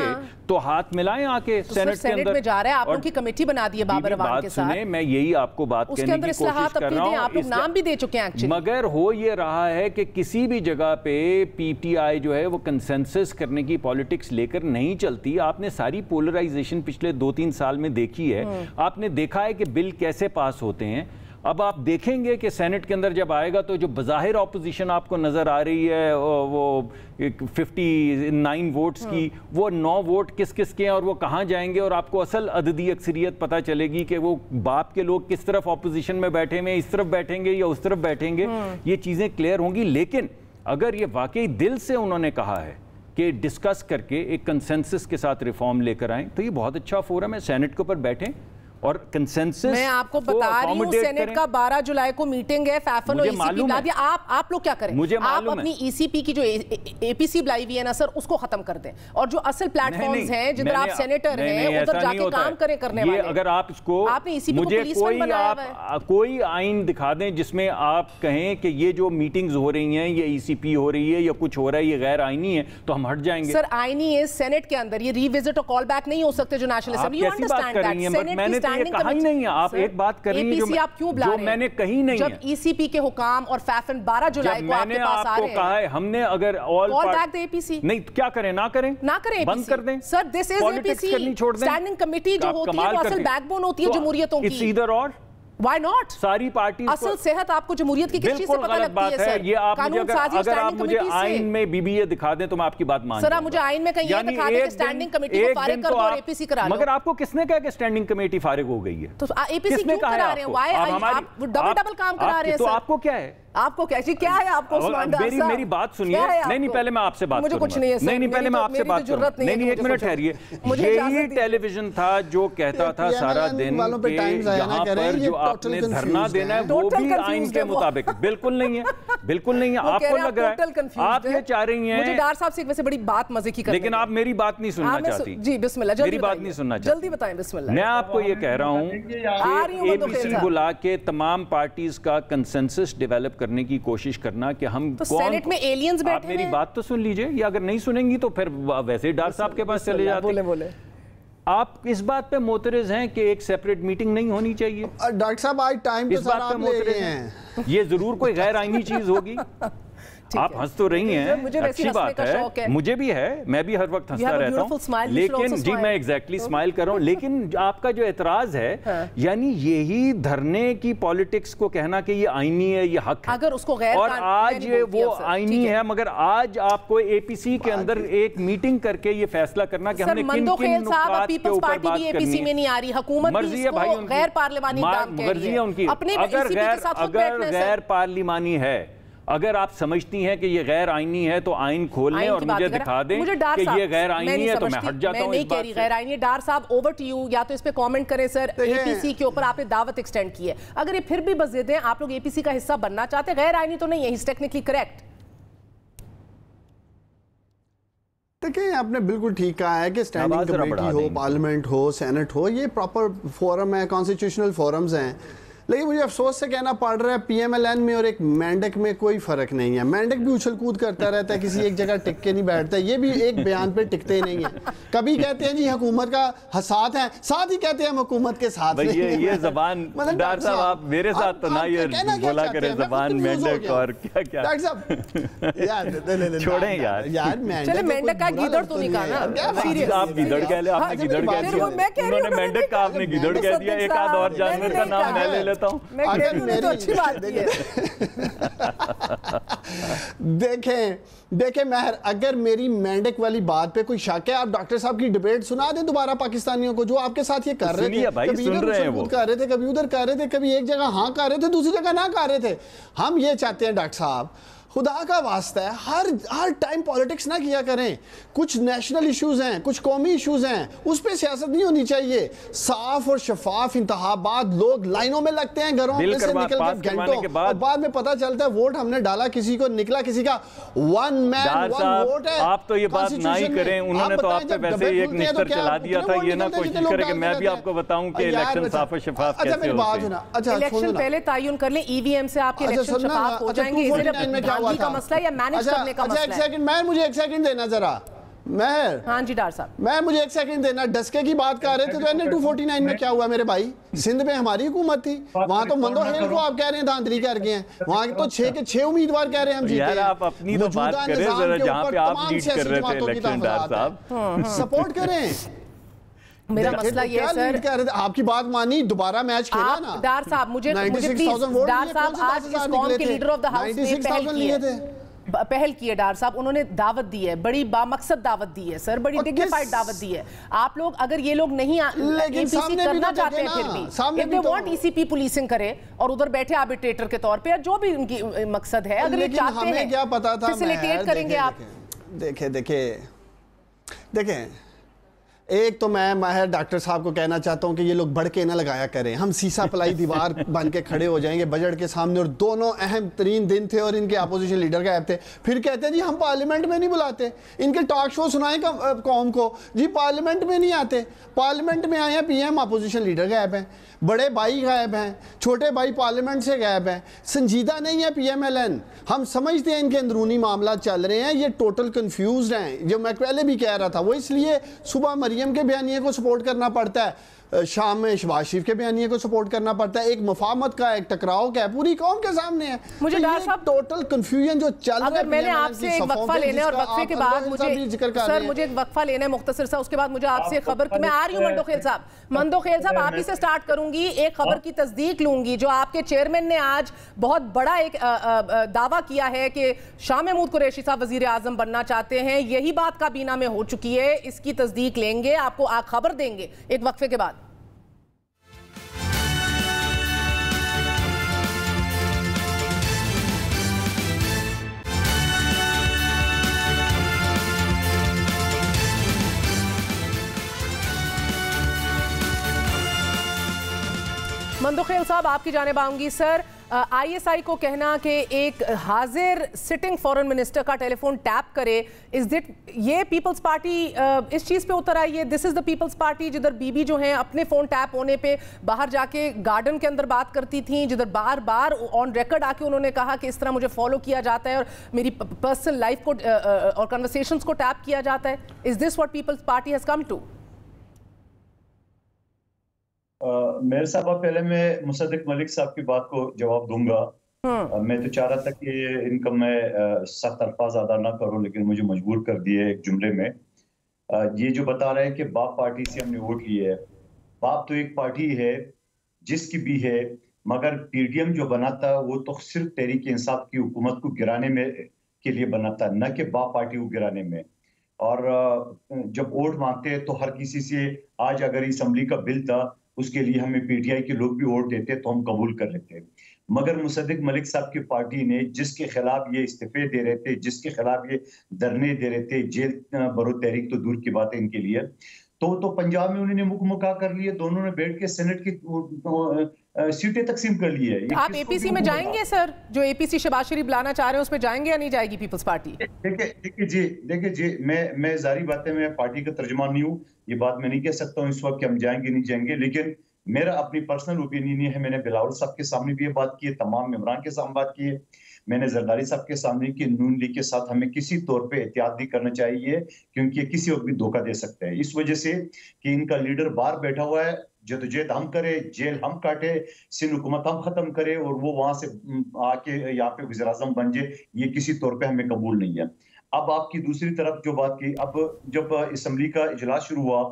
तो हाथ मिलाएं आके तो सेनेट के अंदर। में जा रहा है, आप लोगों की कमेटी बना दी है बाबर अवान के साथ। सुने, मैं यही आपको बात कहने की कोशिश कर रहा हूं। आप लोग नाम भी दे चुके हैं एक्चुअली। मगर हो ये रहा है कि किसी भी जगह पे पीटीआई जो है वो कंसेंसस करने की पॉलिटिक्स लेकर नहीं चलती। आपने सारी पोलराइजेशन पिछले 2-3 साल में देखी है। आपने देखा है कि बिल कैसे पास होते हैं। अब आप देखेंगे कि सेनेट के अंदर जब आएगा तो जो बज़ाहिर ऑपोजिशन आपको नज़र आ रही है वो 59 वोट्स की, वो 9 वोट किस किस के हैं और वो कहाँ जाएंगे, और आपको असल अददी अक्सरियत पता चलेगी कि वो बाप के लोग किस तरफ ऑपोजिशन में बैठे हुए, इस तरफ बैठेंगे या उस तरफ बैठेंगे। ये चीज़ें क्लियर होंगी। लेकिन अगर ये वाकई दिल से उन्होंने कहा है कि डिस्कस करके एक कंसेंसस के साथ रिफॉर्म लेकर आएँ, तो ये बहुत अच्छा फोरम है। सेनेट के ऊपर बैठें और कंसेंसस। मैं आपको बता रही हूं सेनेट का 12 जुलाई को मीटिंग है, फैफन और ईसीपी बुला दिया। आप लोग क्या करें? मुझे आप अपनी ईसीपी की जो एपीसी बुलाई हुई है ना सर, उसको खत्म कर दें और जो असल प्लेटफॉर्म्स हैं जिधर आप सेनेटर हैं उधर जाके काम करें करने वाले। अगर आप इसको आपने ईसीपी को पुलिसमैन बनाया है। कोई आइन दिखा दें जिसमें आप कहें कि ये जो मीटिंग्स हो रही हैं ये ईसीपी हो रही है या कुछ हो रहा है ये गैर आईनी है, तो हम हट जाएंगे। सर आईनी है सेनेट के अंदर, ये रिविजिट और कॉल बैक नहीं हो सकते जो national assembly. You understand that? Senate की स्टैंडिंग कमेटी। आप एक बात कर रही हैं आप क्यों बुला रहे हैं? मैंने कही नहीं है। जब ईसीपी के हुकाम और फैफन 12 जुलाई को आपके पास आ रहे हैं, कहा है हमने अगर ऑल बैक द एपीसी नहीं क्या करें, ना करें बंद कर दें sir. This is APC standing committee जो होती है वो असल बैकबोन होती है जमहूरियतों की। इट्स ईदर और Why not? सारी पार्टी असल सेहत आपको जमहूरियत की किस चीज से पता लगती है सर? ये आप मुझे अगर आप मुझे आइन में बीबीए दिखा दें तो मैं आपकी बात मान सर। आप मुझे आइन में कहीं ये दिखा दें कि स्टैंडिंग कमेटी को फारिग कर दो और एपीसी करा लो। मगर आपको किसने कहा कि स्टैंडिंग कमेटी फारिग हो गई है? तो एपीसी क्यों करा रहे हैं? Why आप डबल काम करा रहे हैं सर? तो आपको क्या है? आपको कैसी क्या है? आपको मेरी बात सुनिए। नहीं पहले मैं आपसे बात मुझे कुछ नहीं है। नहीं पहले मैं आपसे बात करूंगा। नहीं एक मिनट ठहरिए। यही टेलीविजन था जो कहता था सारा दिन कि यहाँ पर जो आपने धरना देना है वो भी आइन के मुताबिक। बिल्कुल नहीं है, बिल्कुल नहीं है। आपको लग रहा है आप ये चाह रही हैं। मुझे डार साहब से एक वैसे बड़ी बात मजे की, लेकिन आप मेरी बात नहीं सुनना चाहती। जी बिस्मिल्लाह, मेरी बात नहीं सुनना चाहती। जल्दी बताएं बिस्मिल्लाह। मैं आपको ये कह रहा हूँ कि एपीसी बुला के तमाम पार्टीज का कंसेंसस डेवलप करने की कोशिश करना कि हम तो सेनेट में एलियंस बैठे हैं। आप मेरी बात तो सुन लीजिए, या अगर नहीं सुनेंगी तो फिर वैसे ही डार साहब के पास चले जाते। बोले आप इस बात पे मोतरज हैं कि एक सेपरेट मीटिंग नहीं होनी चाहिए? डॉक्टर साहब आज टाइम इस बात पे मोतरज हैं। ये जरूर कोई गैर आईनी चीज होगी। आप हंस तो रही हैं, अच्छी बात है, मुझे भी है, मैं भी हर वक्त हंसता रहता हूँ। लेकिन जी मैं एग्जैक्टली स्माइल कर रहा हूँ। लेकिन आपका जो एतराज है यानी यही धरने की पॉलिटिक्स को कहना कि ये आईनी है, ये हक है, अगर उसको गैर और आज वो आईनी है। मगर आज आपको एपीसी के अंदर एक मीटिंग करके ये फैसला करना कि हमने किन किन नुकात के ऊपर बात करनी है। में नहीं आ रही हुकूमत, मर्जी है भाई, गैर पार्लिमानी मर्जी है उनकी। अगर गैर पार्लिमानी है, अगर आप समझती हैं कि ये गैर आईनी है तो आइन खोल लें और मुझे दिखा दें कि ये गैर आईनी है, तो मैं हट जाता हूं। मैं नहीं कह रही गैर आईनी है। डार साहब ओवर टू यू, या तो इस पे कमेंट करें सर। एपीसी के ऊपर आपने दावत एक्सटेंड की है, अगर ये फिर भी बस दे दें आप लोग एपीसी का हिस्सा बनना चाहते हैं, गैर आईनी तो नहीं है, ही इज टेक्निकली करेक्ट। देखिए आपने बिल्कुल ठीक कहा है कि स्टैंडिंग कमेटी हो, पार्लियामेंट हो, सेनेट हो, ये प्रॉपर फोरम है, कॉन्स्टिट्यूशनल फोरम्स हैं। लेकिन मुझे अफसोस से कहना पड़ रहा है पीएमएलएन में और एक मेंढक में कोई फर्क नहीं है। मेंढक भी उछल कूद करता रहता है, किसी एक जगह टिक के नहीं बैठता। ये भी एक बयान पे टिकते ही नहीं है। कभी कहते हैं जी हुकूमत का साथ है, साथ ही कहते हैं हम हुकूमत के साथ। ये जबान डॉक्टर साहब आप मेरे साथ तो ना ये बोला करें जबान मेंढक और क्या क्या। डॉक्टर साहब यार छोड़ें यार, चले मेंढक का गीदड़ तो नहीं कहा ना। आप गीदड़ कह ले, आपने गीदड़ कह दिया, उन्होंने मेंढक का आपने गीदड़ कह दिया। एक आध और जानवर का नाम मैं ले लेता हूं। तो अच्छी बात है। देखें महर, अगर मेरी मेंढक वाली बात पे कोई शक है, आप डॉक्टर साहब की डिबेट सुना दें दोबारा पाकिस्तानियों को, जो आपके साथ ये कर रहे थे। कभी इधर कर रहे थे, कभी उधर कर रहे थे, कभी एक जगह हाँ कर रहे थे, दूसरी जगह ना कर रहे थे। हम ये चाहते हैं डॉक्टर साहब खुदा का वास्ता है, हर टाइम पॉलिटिक्स ना किया करें। कुछ नेशनल इश्यूज हैं, कुछ कौमी इश्यूज हैं, उस पर सियासत नहीं होनी चाहिए। साफ और शफाफ इंतखाबात, लोग लाइनों में लगते हैं घरों में से निकल के घंटों, और बाद में पता चलता है वोट हमने डाला किसी को, निकला किसी का। वन मैन वन वोट है। आप तो ये बात ना ही करें, उन्होंने तो आप पे वैसे ही एक निश्तर चला दिया था। ये ना कोशिश करें कि मैं भी आपको बताऊं कि इलेक्शन साफ और शफाफ कैसे होते हैं। अच्छा, इलेक्शन पहले तयन कर लें, ईवीएम से आपके इलेक्शन शफाफ हो जाएंगे। का मसला या मैनेज करने का मसला है? एक सेकंड मैं, मुझे एक सेकंड देना जरा। महर, हाँ जी डॉक्टर साहब, मैं मुझे एक सेकंड देना। डस्के की बात कर रहे थे तो एनए 249 में क्या हुआ मेरे भाई? सिंध में हमारी हुकूमत थी, वहां तो मंदोहेल को आप कह रहे हैं धांधली कर गए हैं, वहां तो 6 के 6 उम्मीदवार कह रहे हैं हम जीते हैं। आप अपनी तो बात करें जरा, जहां पे आप लीड कर रहे थे इलेक्शन, डॉक्टर साहब सपोर्ट करें। मेरा मसला ये है सर, आपकी बात मानी, दोबारा मैच खेला ना डार साहब। मुझे डार साहब आज इस कौम के लीडर ऑफ द हाउस ने पहल की है डार साहब, उन्होंने दावत दी है, बड़ी बामकसद दावत दी है सर, बड़ी डिग्निफाइड दावत दी है। आप लोग अगर ये लोग नहीं एपीसी करना चाहते हैं, फिर भी if they want ECP policing करे और उधर बैठे आर्बिट्रेटर के तौर पे, या जो भी उनकी मकसद है, अगर ये चाहते हैं क्या पता था फैसिलिटेट करेंगे आप। देखें एक तो मैं माहिर डॉक्टर साहब को कहना चाहता हूं कि ये लोग बढ़ के ना लगाया करें। हम सीसा पलाई दीवार बन के खड़े हो जाएंगे बजट के सामने, और दोनों अहम तरीन दिन थे और इनके अपोजिशन लीडर गायब थे। फिर कहते हैं जी हम पार्लियामेंट में नहीं बुलाते, इनके टॉक शो सुनाएं कौम को, जी पार्लियामेंट में नहीं आते। पार्लियामेंट में आए हैं पीएम, अपोजिशन लीडर गायब हैं, बड़े भाई गायब हैं, छोटे भाई पार्लियामेंट से गायब हैं। संजीदा नहीं है पीएमएलएन। हम समझते हैं इनके अंदरूनी मामला चल रहे हैं, ये टोटल कंफ्यूज्ड हैं। जो मैं पहले भी कह रहा था, वो इसलिए सुबह मरियम के बयानिए को सपोर्ट करना पड़ता है, शाम में शहबाज शरीफ के बयानिए को सपोर्ट करना पड़ता है। एक मुफाहमत का, एक टकराव का पूरी कौम के सामने है। मुझे डॉक्टर साहब टोटल कंफ्यूजन जो चल रहा है, अगर मैंने आपसे एक वक्फा लेना है और वक्फे के बाद मुझे सर मुझे एक वक्फा लेना है मुख्तसर सा, उसके बाद मुझे आपसे खबर, मैं आ रही हूँ मंदोखेल साहब आप ही से स्टार्ट करूंगी। एक खबर की तस्दीक लूंगी जो आपके चेयरमैन ने आज बहुत बड़ा एक दावा किया है कि शाह महमूद कुरैशी साहब वजीर आजम बनना चाहते हैं। यही बात काबीना में हो चुकी है, इसकी तस्दीक लेंगे, आपको खबर देंगे एक वक्फे के बाद। मंदोखेल साहब आपकी जानिब आऊंगी। सर, आईएसआई को कहना कि एक हाजिर सिटिंग फॉरेन मिनिस्टर का टेलीफोन टैप करे, इज इट ये पीपल्स पार्टी इस चीज़ पे उतर आई है? This is the people's party जिधर बीबी जो हैं अपने फ़ोन टैप होने पे बाहर जाके गार्डन के अंदर बात करती थी, जिधर बार बार ऑन रिकॉर्ड आके उन्होंने कहा कि इस तरह मुझे फॉलो किया जाता है और मेरी पर्सनल लाइफ को और कन्वर्सेशंस को टैप किया जाता है। Is this what people's party has come to? मेरे साहब, पहले मैं मुसद्दिक मलिक साहब की बात को जवाब दूंगा। मैं तो चाह रहा था कि इनका मैं सख्त अल्फाज अदा ना करूं, लेकिन मुझे मजबूर कर दिए एक जुमले में। ये जो बता रहे हैं कि बाप पार्टी से हमने वोट लिए है, बाप तो एक पार्टी है जिसकी भी है, मगर पीडीएम जो बनाता वो तो सिर्फ तहरीक इंसाफ की हुकूमत को गिराने में के लिए बनाता, न कि बाप पार्टी को गिराने में। और जब वोट मांगते हैं तो हर किसी से, आज अगर असम्बली का बिल था उसके लिए हमें पीटीआई के लोग भी वोट देते तो हम कबूल कर लेते। मगर मुसद्दिक मलिक साहब की पार्टी ने, जिसके खिलाफ ये इस्तीफे दे रहे थे, जिसके खिलाफ ये धरने दे रहे थे, जेल बरो तहरीक तो दूर की बात है इनके लिए, तो पंजाब में उन्होंने मुकम्मल कर लिए। दोनों ने बैठ के सेनेट की सीटें तकसीम कर ली है। आप एपीसी में जाएंगे सर? जो एपीसी शहबाज शरीफ लाना चाह रहे हैं उसमें जाएंगे या नहीं जाएगी पीपल्स पार्टी? देखिए जी, मैं जारी बात है, मैं पार्टी का तर्जुमान नहीं हूँ, ये बात मैं नहीं कह सकता हूँ इस वक्त कि हम जाएंगे नहीं जाएंगे, लेकिन मेरा अपनी पर्सनल ओपिनियन है। मैंने बिलावल साहब के सामने भी ये बात की है, तमाम मेंबरान के सामने बात की है, मैंने जरदारी साहब के सामने कि नून लीग के साथ हमें किसी तौर पे एहतियात भी करना चाहिए, क्योंकि ये किसी वक्त भी धोखा दे सकते हैं। इस वजह से कि इनका लीडर बाहर बैठा हुआ है, जदोजहद हम करे, जेल हम काटे, सिंध हुकूमत हम खत्म करे और वो वहां से आके यहाँ पे वज़ीर आज़म बन जाए, ये किसी तौर पे हमें कबूल नहीं है। अब आपकी दूसरी तरफ जो बात की, अब जब असम्बली का इजलास शुरू हुआ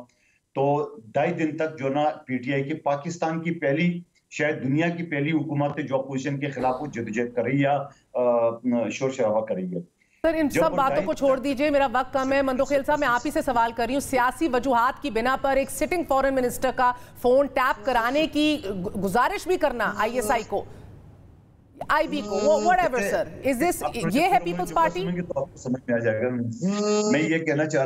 तो 2.5 दिन तक जो ना पीटीआई की, पाकिस्तान की पहली, शायद दुनिया की पहली हुकूमत है जो अपोजिशन के खिलाफ वो जदोजहद कर रही है, शोर शराबा कर रही है। सर, इन सब बातों को छोड़ दीजिए, मेरा वक्त कम है। मंदोखेल साहब, मैं आप ही से सवाल कर रही हूँ, सियासी वजूहात की बिना पर एक सिटिंग फॉरेन मिनिस्टर का फोन टैप कराने की गुजारिश भी करना आईएसआई को, IB को, whatever sir, is this, ये है पीपल्स पार्टी? तो आपको समझ में आ जाएगा। मैं ये कहना चाह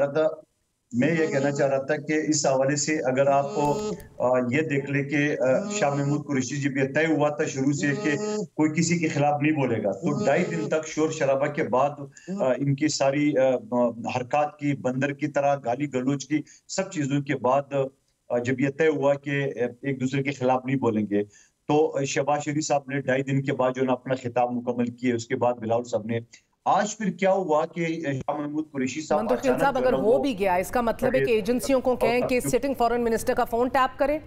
रहा था कि इस हवाले से अगर आप ये देख ले कि शाह महमूद कुरैशी जब ये तय हुआ था शुरू से कि कोई किसी के खिलाफ नहीं बोलेगा, तो 2.5 दिन तक शोर शराबा के बाद इनकी सारी हरकत की, बंदर की तरह गाली गलौज की, सब चीजों के बाद जब ये तय हुआ कि एक दूसरे के खिलाफ नहीं बोलेंगे, तो शहबाज शरीफ साहब ने 2.5 दिन के बाद जो है अपना खिताब मुकम्मल किए। उसके बाद बिलावल साहब ने, आज फिर क्या हुआ कि शाह महमूद कुरैशी साहब, मंदोखिल साहब अगर हो भी गया, इसका मतलब है कि एजेंसियों को कहें कि सिटिंग फॉरेन मिनिस्टर का फोन टैप करें?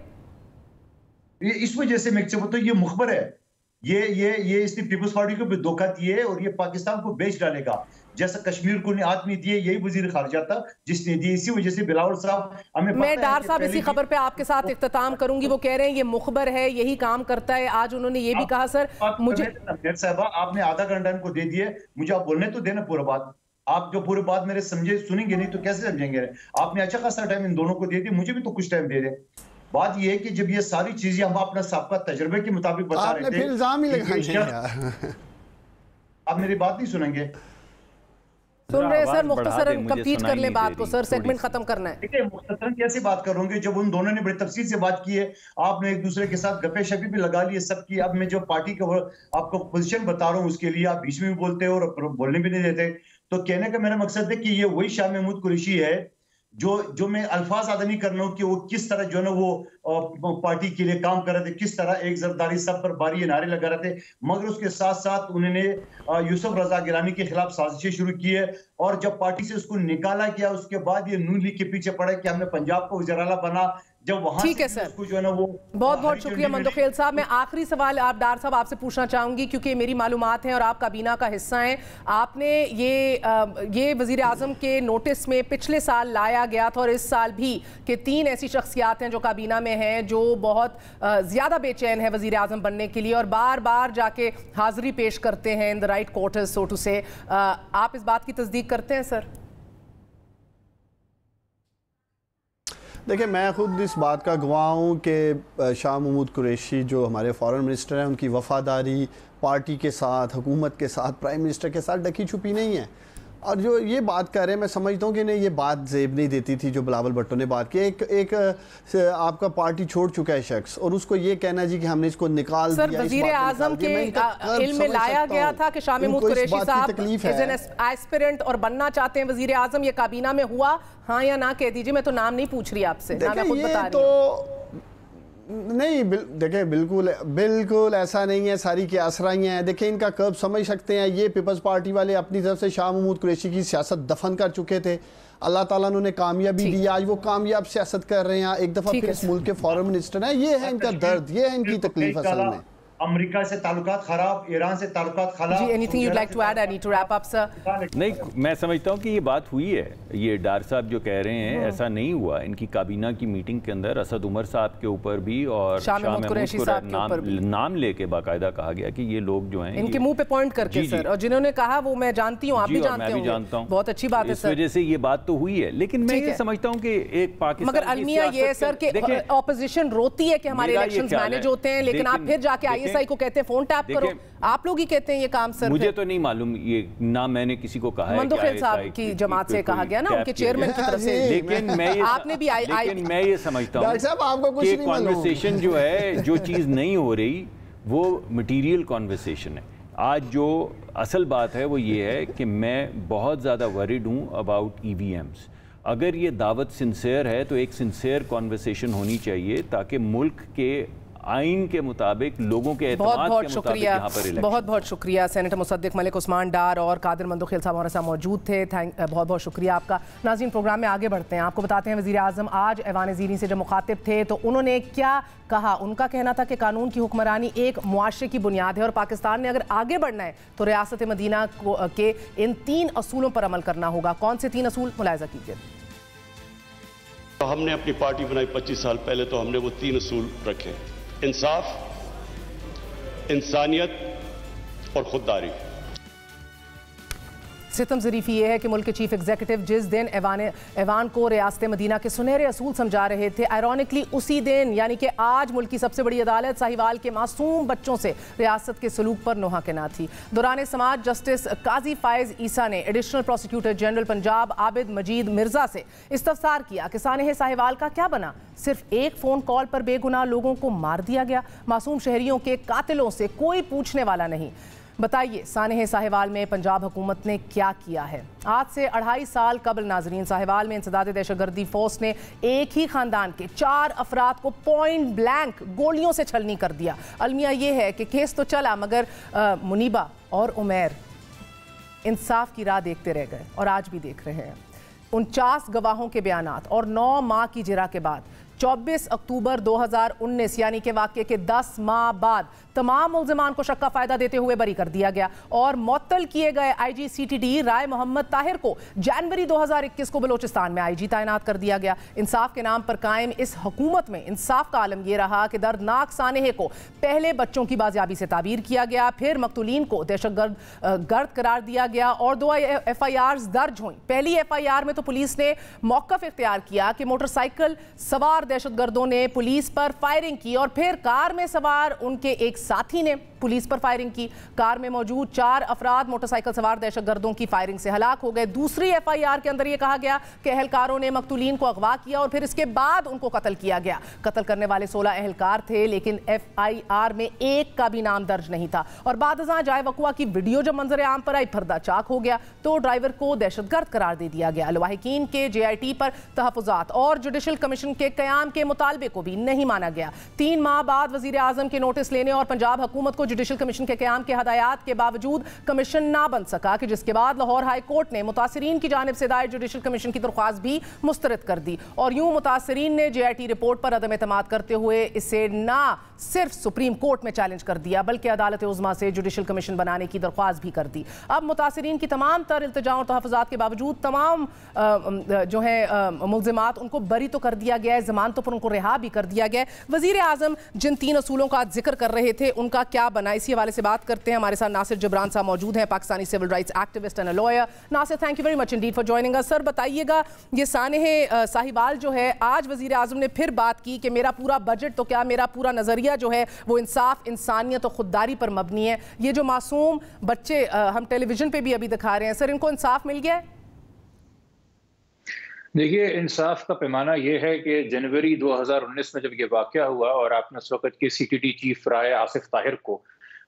इस वजह से मैं तो ये मुखबर है, ये इसने पीपल्स पार्टी को भी धोखा दिए और ये पाकिस्तान को बेच डालेगा। जैसा कश्मीर को आदमी दिए, यही वजीर खारजा था जिसने दिए। इसी वजह से बिलावल साहब हमें, मैं डार साहब इसी खबर पे आपके साथ इख्तिताम करूंगी। वो कह रहे हैं ये मुखबर है, यही काम करता है। आज उन्होंने ये भी कहा सर, मुझे साहबा आपने आधा घंटा इनको दे दिए, मुझे आप बोलने तो देना पूरा बात। आप जो पूरी बात मेरे समझे सुनेंगे नहीं तो कैसे समझेंगे? आपने अच्छा खासा टाइम इन दोनों को दे दिया, मुझे भी तो कुछ टाइम दे दे। बात यह है कि जब ये सारी चीजें हम अपना सबका तजर्बे के मुताबिक बता रहे थे, फिर इल्जाम ही लगाएंगे। आप मेरी बात नहीं सुनेंगे? सुन रहे सर, मुख्तसर कंप्लीट कर ले बात को सर, सेगमेंट खत्म करना है। देखिए मुख्तसर कैसे बात करूंगी जब उन दोनों ने बड़ी तफसील से बात की है, आपने एक दूसरे के साथ गप्पे शप्पे भी लगा लिए सब की। अब मैं जो पार्टी का आपको पोजीशन बता रहा हूँ उसके लिए आप बीच में भी बोलते हो और बोलने भी नहीं देते। तो कहने का मेरा मकसद है कि ये वही शाह महमूद कुरैशी है जो मैं अल्फाज अदा नहीं कर रहा हूँ कि वो किस तरह जो है ना वो पार्टी के लिए काम कर रहे थे, किस तरह एक जरदारी सब पर बारी नारे लगा रहे थे, मगर उसके साथ साथ उन्होंने यूसुफ रजा गिलानी के खिलाफ साजिशें शुरू की है। और जब पार्टी से उसको निकाला गया उसके बाद ये नून लीग के पीछे पड़ा कि हमने पंजाब को वज़ीर-ए-आला बना, जब वहां ठीक है सर, जो है ना वो बहुत बहुत शुक्रिया मंदोखिल साहब। मैं आखिरी सवाल आप डार साहब आपसे पूछना चाहूंगी क्योंकि मेरी मालूमात हैं और आप काबीना का हिस्सा हैं। आपने ये वजीर आजम के नोटिस में पिछले साल लाया गया था और इस साल भी कि 3 ऐसी शख्सियात हैं जो काबीना में हैं जो बहुत ज्यादा बेचैन है वजीर आजम बनने के लिए और बार बार जाके हाजिरी पेश करते हैं in the right quarters so to say. आप इस बात की तस्दीक करते हैं सर? देखिए मैं खुद इस बात का गवाह हूँ कि शाह महमूद कुरैशी जो हमारे फॉरेन मिनिस्टर हैं उनकी वफादारी पार्टी के साथ, हुकूमत के साथ, प्राइम मिनिस्टर के साथ ढकी छुपी नहीं है। और जो ये बात कर रहे हैं मैं समझता हूँ कि नहीं ये बात जेब नहीं देती थी जो बिलावल भुट्टो ने बात की। एक आपका पार्टी छोड़ चुका है शख्स और उसको ये कहना जी कि हमने इसको निकाल दिया। सर वजीर आजम के इल्म में लाया गया था कि शाह महमूद कुरैशी साहब एज एन एस्पिरेंट और बनना चाहते हैं वजीर आजम, ये काबीना में हुआ हाँ या ना कह दीजिए, मैं तो नाम नहीं पूछ रही आपसे, ना मैं खुद बता रही हूं। नहीं देखिए बिल्कुल ऐसा नहीं है, सारी की आसराइयाँ हैं। देखिए इनका कर्ब समझ सकते हैं, ये पीपल्स पार्टी वाले अपनी तरफ से शाह महमूद कुरैशी की सियासत दफन कर चुके थे, अल्लाह ताला ने उन्हें कामयाबी दी, आज वो कामयाब सियासत कर रहे हैं, एक दफ़ा फिर इस मुल्क के फॉरेन मिनिस्टर हैं। ये है इनका दर्द, ये है इनकी तकलीफ असल में। अमेरिका से ताल्लुकात खराब, ईरान से ताल्लुकात खराब। जी anything you'd like to add? I need to wrap up, sir. नहीं, मैं समझता हूँ कि ये बात हुई है। ये डार साहब जो कह रहे हैं ऐसा नहीं हुआ। इनकी काबीना की मीटिंग के अंदर असद उमर साहब के ऊपर भी और शाह महमूद कुरैशी को नाम लेके बाकायदा कहा गया कि ये लोग जो हैं इनके मुंह पे पॉइंट करके सर, और जिन्होंने कहा वो मैं जानती हूँ, आप भी जानते हो, बहुत अच्छी बात है सर। इस वजह से ये बात तो हुई है, लेकिन मैं ये समझता हूँ कि एक पाकिस्तान मगर अलमिया ये है सर कि ऑपोजिशन रोती है कि हमारे इलेक्शंस मैनेज होते हैं, लेकिन आप फिर जाके ISI को कहते हैं फोन टैप करो। आप लोग ही कहते हैं ये काम सर। मुझे तो नहीं मालूम, ये ना मैंने किसी को कहा है। मंदोखिल साहब की जमात से कहा गया ना, उनके चेयरमैन की तरफ से। लेकिन मैं ये समझता हूँ कि कॉन्वर्सेशन जो है, जो चीज़ नहीं हो रही वो मटीरियल कॉन्वर्सेशन है। आज जो असल बात है वो ये है कि मैं बहुत ज़्यादा वरीड हूँ अबाउट EVMs। अगर ये दावत सिंसेयर है तो एक सिंसेयर कॉन्वर्सेशन होनी चाहिए ताकि मुल्क के आइन के मुताबिक लोगों के एतमाद के मुताबिक यहाँ पर इलेक्शन। बहुत बहुत शुक्रिया सेनेटर मुसद्दिक मलिक, उस्मान डार और कादिर मंदोखिल साहब हमारे साथ मौजूद थे। बहुत बहुत शुक्रिया आपका। नाज़रीन प्रोग्राम में आगे बढ़ते हैं, आपको बताते हैं वज़ीर आज़म आज ऐवान ज़ीरी से जब मुखातिब थे तो उन्होंने क्या कहा। उनका कहना था कि कानून की हुक्मरानी एक मुआशरे की बुनियाद है और पाकिस्तान ने अगर आगे बढ़ना है तो रियासत मदीना के इन 3 असूलों पर अमल करना होगा। कौन से 3 असूल, मुलाहिज़ा कीजिए। तो हमने अपनी पार्टी बनाई 25 साल पहले, तो हमने वो 3 असूल रखे: इंसाफ, इंसानियत और खुददारी। सितम ज़रीफ़ी ये है कि मुल्क के चीफ एग्जीक्यूटिव जिस दिन ऐवान को रियासत मदीना के सुनहरे असूल समझा रहे थे, आयरॉनिकली उसी दिन यानी कि आज मुल्क की सबसे बड़ी अदालत साहिवाल के मासूम बच्चों से रियासत के सलूक पर नोहा के ना थी। दौरान समाअत जस्टिस काजी फायज ईसा ने additional prosecutor general Punjab Abid Majeed Mirza से इस्तफसार किया कि सानेह साहिवाल का क्या बना। सिर्फ एक फ़ोन कॉल पर बेगुनाह लोगों को मार दिया गया। मासूम शहरियों के कातिलों से कोई पूछने वाला नहीं। बताइए सानेह साहिवाल में पंजाब हुकूमत ने क्या किया है। आज से 2.5 साल कबल नाजरीन साहिवाल में इंसदाद दहशतगर्दी फोर्स ने एक ही खानदान के 4 अफराद को पॉइंट ब्लैंक गोलियों से छलनी कर दिया। अलमिया ये है कि केस तो चला मगर मुनीबा और उमैर इंसाफ की राह देखते रह गए और आज भी देख रहे हैं। 49 गवाहों के बयानात और 9 माह की जिरा के बाद 24 अक्टूबर 2019 यानी कि वाक़ये के 10 माह बाद तमाम मुल्ज़िमान को शक का फ़ायदा देते हुए बरी कर दिया गया और मुअत्तल किए गए IG CTD राय मोहम्मद ताहिर को जनवरी 2021 को बलोचिस्तान में IG तैनात कर दिया गया। इंसाफ के नाम पर कायम इस हुकूमत में इंसाफ का आलम यह रहा कि दर्दनाक सानेहे को पहले बच्चों की बाजियाबी से ताबीर किया गया, फिर मकतूलीन को दहशतगर्द करार दिया गया और 2 FIRs दर्ज हुई। पहली FIR में तो पुलिस ने मौक़िफ़ इख्तियार किया कि मोटरसाइकिल सवार दहशतगर्दों ने पुलिस पर फायरिंग की और फिर कार में सवार उनके एक साथी ने पुलिस पर फायरिंग की। कार में मौजूद 4 अफराद मोटरसाइकिल सवार दहशतगर्दों की फायरिंग से हलाक हो गए। दूसरी FIR के अंदर यह कहा गया कि अहलकारों ने मकतूलीन को अगवा किया और फिर इसके बाद उनको कत्ल किया गया। कत्ल करने वाले 16 अहलकार थे लेकिन FIR में एक का भी नाम दर्ज नहीं था और बाद जाए वकुआ की वीडियो जब मंजर आम पर आई पर्दा चाक हो गया तो ड्राइवर को दहशतगर्द करार दे दिया गया। लवाहिकीन के JIT पर तहफ़्फ़ुज़ात और जुडिशल कमीशन के क़याम के मुतालबे को भी नहीं माना गया। 3 माह बाद वज़ीर आज़म के नोटिस लेने और पंजाब हुकूमत को जुडिशल कमीशन के क़याम के हदायत के बावजूद कमीशन ना बन सका कि जिसके बाद लाहौर हाई कोर्ट ने मुतासिरीन की जानिब से दायर जुडिशल कमीशन की दरख्वास्त भी मुस्तरद कर दी और यूं मुतासिरीन ने JIT रिपोर्ट पर अदम एतमाद करते हुए इसे ना सिर्फ सुप्रीम कोर्ट में चैलेंज कर दिया बल्कि अदालत उज़्मा से जुडिशल कमीशन बनाने की दरख्वास्त भी कर दी। अब मुतासिरीन की तमाम तर इल्तिजाओं और तहफ़्फ़ुज़ात के बावजूद तमाम जो है मुल्ज़िमात उनको बरी तो कर दिया गया है, ज़मानतों पर उनको रिहा भी कर दिया गया है। वज़ीर आज़म जिन 3 असूलों का जिक्र कर रहे थे उनका क्या बना, इसी हवाले से बात करते हैं। हमारे साथ नासिर जबरान साहब मौजूद हैं, Pakistani civil rights activist and lawyer. Nasir, thank you very much indeed for joining us. Sir बताइएगा, ये सानेह साहिवाल जो है आज वज़ीर आज़म ने फिर बात की कि मेरा पूरा बजट तो क्या मेरा पूरा नज़रिया जो है वो इंसाफ, इंसानियत और खुददारी पर मबनी है। ये जो मासूम बच्चे हम टेलीविजन पे भी अभी दिखा रहे हैं, सर इनको इंसाफ मिल गया है? देखिए, इंसाफ का पैमाना ये है कि जनवरी 2019 में जब ये वाक़या हुआ और आपने उस वक्त के CTD चीफ राय आसिफ ताहिर को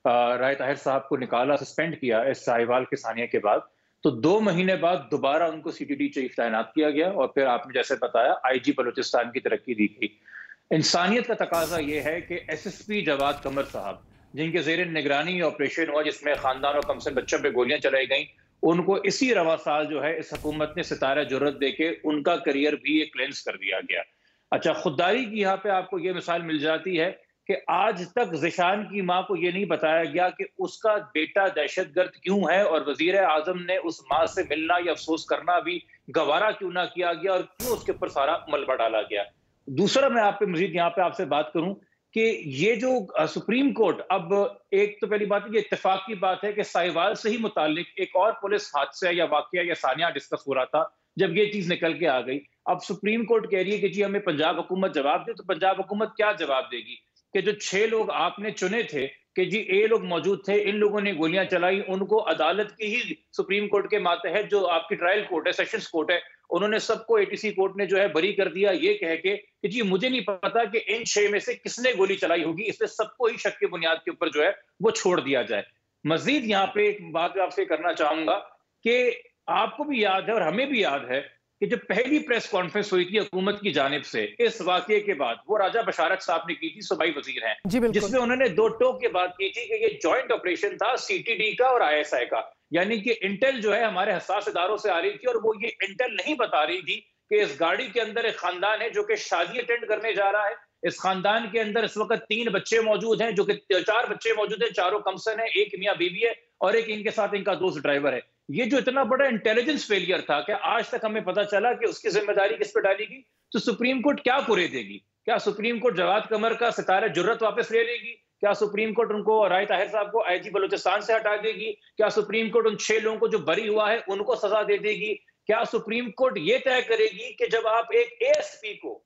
राय ताहिर साहब को निकाला, सस्पेंड किया इस साहिवाल के सानिया के बाद, तो 2 महीने बाद दोबारा उनको CTD चीफ तैनात किया गया और फिर आपने जैसे बताया IG बलूचिस्तान की तरक्की दी गई। इंसानियत का तकाजा ये है कि SSP जवाद कमर साहब जिनके ज़ेर निगरानी ऑपरेशन हुआ जिसमें खानदान और कमसन बच्चों पर गोलियां चलाई गई, उनको इसी रवा साल जो है इस हुकूमत ने सितारा जुर्रत देके उनका करियर भी क्लेंस कर दिया गया। अच्छा, खुददारी की यहाँ पे आपको ये मिसाल मिल जाती है कि आज तक ज़िशान की माँ को ये नहीं बताया गया कि उसका बेटा दहशतगर्द क्यों है और वजीर आजम ने उस माँ से मिलना या अफसोस करना भी गवारा क्यों ना किया गया और क्यों उसके ऊपर सारा मलबा डाला गया। दूसरा, मैं आप पे मजीद यहाँ पे आपसे बात करूं कि ये जो सुप्रीम कोर्ट, अब एक तो पहली बात ये इत्तेफाक की बात है कि साहिवाल से ही मुतालिक एक और पुलिस हादसा या वाकया या सानिया डिस्कस हो रहा था जब ये चीज निकल के आ गई। अब सुप्रीम कोर्ट कह रही है कि जी हमें पंजाब हुकूमत जवाब दे, तो पंजाब हुकूमत क्या जवाब देगी कि जो 6 लोग आपने चुने थे कि जी ये लोग मौजूद थे, इन लोगों ने गोलियां चलाई, उनको अदालत की ही सुप्रीम कोर्ट के मातहत जो आपकी ट्रायल कोर्ट है, सेशंस कोर्ट है, उन्होंने सबको ATC कोर्ट ने जो है बरी कर दिया ये कह के कि जी मुझे नहीं पता कि इन 6 में से किसने गोली चलाई होगी, इसलिए सबको ही शक की बुनियाद के ऊपर जो है वो छोड़ दिया जाए। मजीद यहाँ पे एक बात आपसे करना चाहूंगा कि आपको भी याद है और हमें भी याद है कि जब पहली प्रेस कॉन्फ्रेंस हुई थी हुकूमत की जानिब से इस वाकये के बाद, वो राजा बशारत साहब ने की थी, सूबाई वजीर हैं, जिसमें उन्होंने 2 टोक की बात की थी कि ये जॉइंट ऑपरेशन था CTD का और ISI का, यानी कि इंटेल जो है हमारे हसास इदारों से आ रही थी और वो ये इंटेल नहीं बता रही थी कि इस गाड़ी के अंदर एक खानदान है जो कि शादी अटेंड करने जा रहा है। इस खानदान के अंदर इस वक्त 3 बच्चे मौजूद हैं, जो कि 4 बच्चे मौजूद हैं, चारों कमसन है, एक मियाँ बीवी है और एक इनके साथ इनका दोस्त ड्राइवर है। ये जो इतना बड़ा इंटेलिजेंस फेलियर था कि आज तक हमें पता चला कि उसकी जिम्मेदारी किस पे डाली गई, तो सुप्रीम कोर्ट क्या कुरे देगी? क्या सुप्रीम कोर्ट जवाद कमर का सितारा जुर्रत वापस ले लेगी? क्या सुप्रीम कोर्ट उनको, राय ताहिर साहब को आईजी बलूचिस्तान से हटा देगी? क्या सुप्रीम कोर्ट उन 6 लोगों को जो बरी हुआ है उनको सजा दे देगी? क्या सुप्रीम कोर्ट ये तय करेगी कि जब आप एक एएसपी को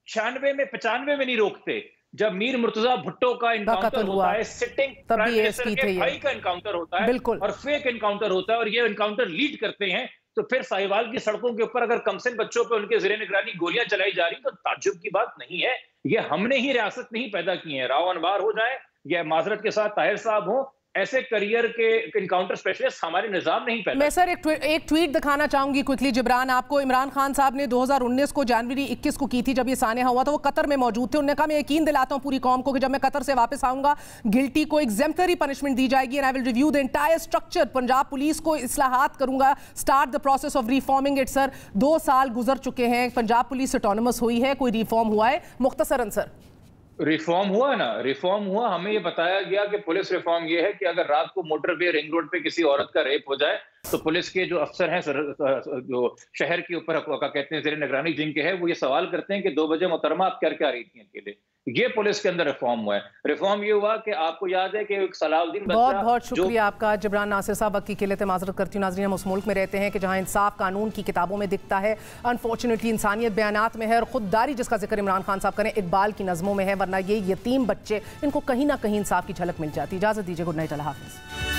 96 में 95 में नहीं रोकते, जब मीर मुर्तजा भुट्टो का इनकाउंटर होता है, सिटिंग प्राइम मिनिस्टर के भाई का इनकाउंटर होता है और फेक इनकाउंटर होता है, और ये इनकाउंटर लीड करते हैं, तो फिर साहिवाल की सड़कों के ऊपर अगर कमसिन बच्चों पे उनके ज़ेरे निगरानी गोलियां चलाई जा रही तो ताज्जुब की बात नहीं है। ये हमने ही रियासत नहीं पैदा की है। राव अनवार हो जाए या माजरत के साथ ताहिर साहब हो, ऐसे करियर के इनकाउंटर स्पेशलिस्ट हमारे निजाम नहीं पैदा। मैं सर एक ट्वीट दिखाना चाहूंगी क्विकली जिब्रान आपको। इमरान खान साहब ने 2019 को जनवरी 21 को की थी, जब ये सानिया हुआ था, वो कतर में मौजूद थे। उन्होंने कहा मैं यकीन दिलाता हूं पूरी कौम को कि जब मैं कतर से वापस आऊंगा गिल्टी को एग्जेम्पलरी पनिशमेंट दी जाएगी and I will review the entire structure. Punjab police को इस्लाहात करूंगा, start the process of reforming it. Sir 2 साल गुजर चुके हैं, पंजाब पुलिस ऑटोनमस हुई है, कोई रिफॉर्म हुआ है? मुख्तसरन सर। रिफॉर्म हुआ ना, रिफॉर्म हुआ। हमें ये बताया गया कि पुलिस रिफॉर्म ये है कि अगर रात को मोटरवे रिंग रोड पे किसी औरत का रेप हो जाए तो पुलिस के जो अफसर हैं, जो शहर के ऊपर कहते हैं ज़ेरे निगरानी जिनके हैं, वो ये सवाल करते हैं कि 2 बजे मोहतरमा आप क्या रही थी अकेले। ये पुलिस के अंदर रिफॉर्म हुआ है। रिफॉर्म ये हुआ कि आपको याद है कि सलाउद्दीन बच्चा, बहुत बहुत शुक्रिया आपका जिब्रान नासिर साहब। वक्त की किल्लत माजरत करती हूँ नाज़रीन, हम उस मुल्क में रहते हैं कि जहाँ इंसाफ कानून की किताबों में दिखता है, अनफॉर्चुनेटली इंसानियत बयानात में है, और खुददारी जिसका जिक्र इमरान खान साहब करें इकबाल की नज़मों में है, वरना ये यतीम बच्चे, इनको कहीं ना कहीं इंसाफ की झलक मिल जाती। इजाज़त दीजिए, गुड नाइट, अल्लाह हाफ़िज़।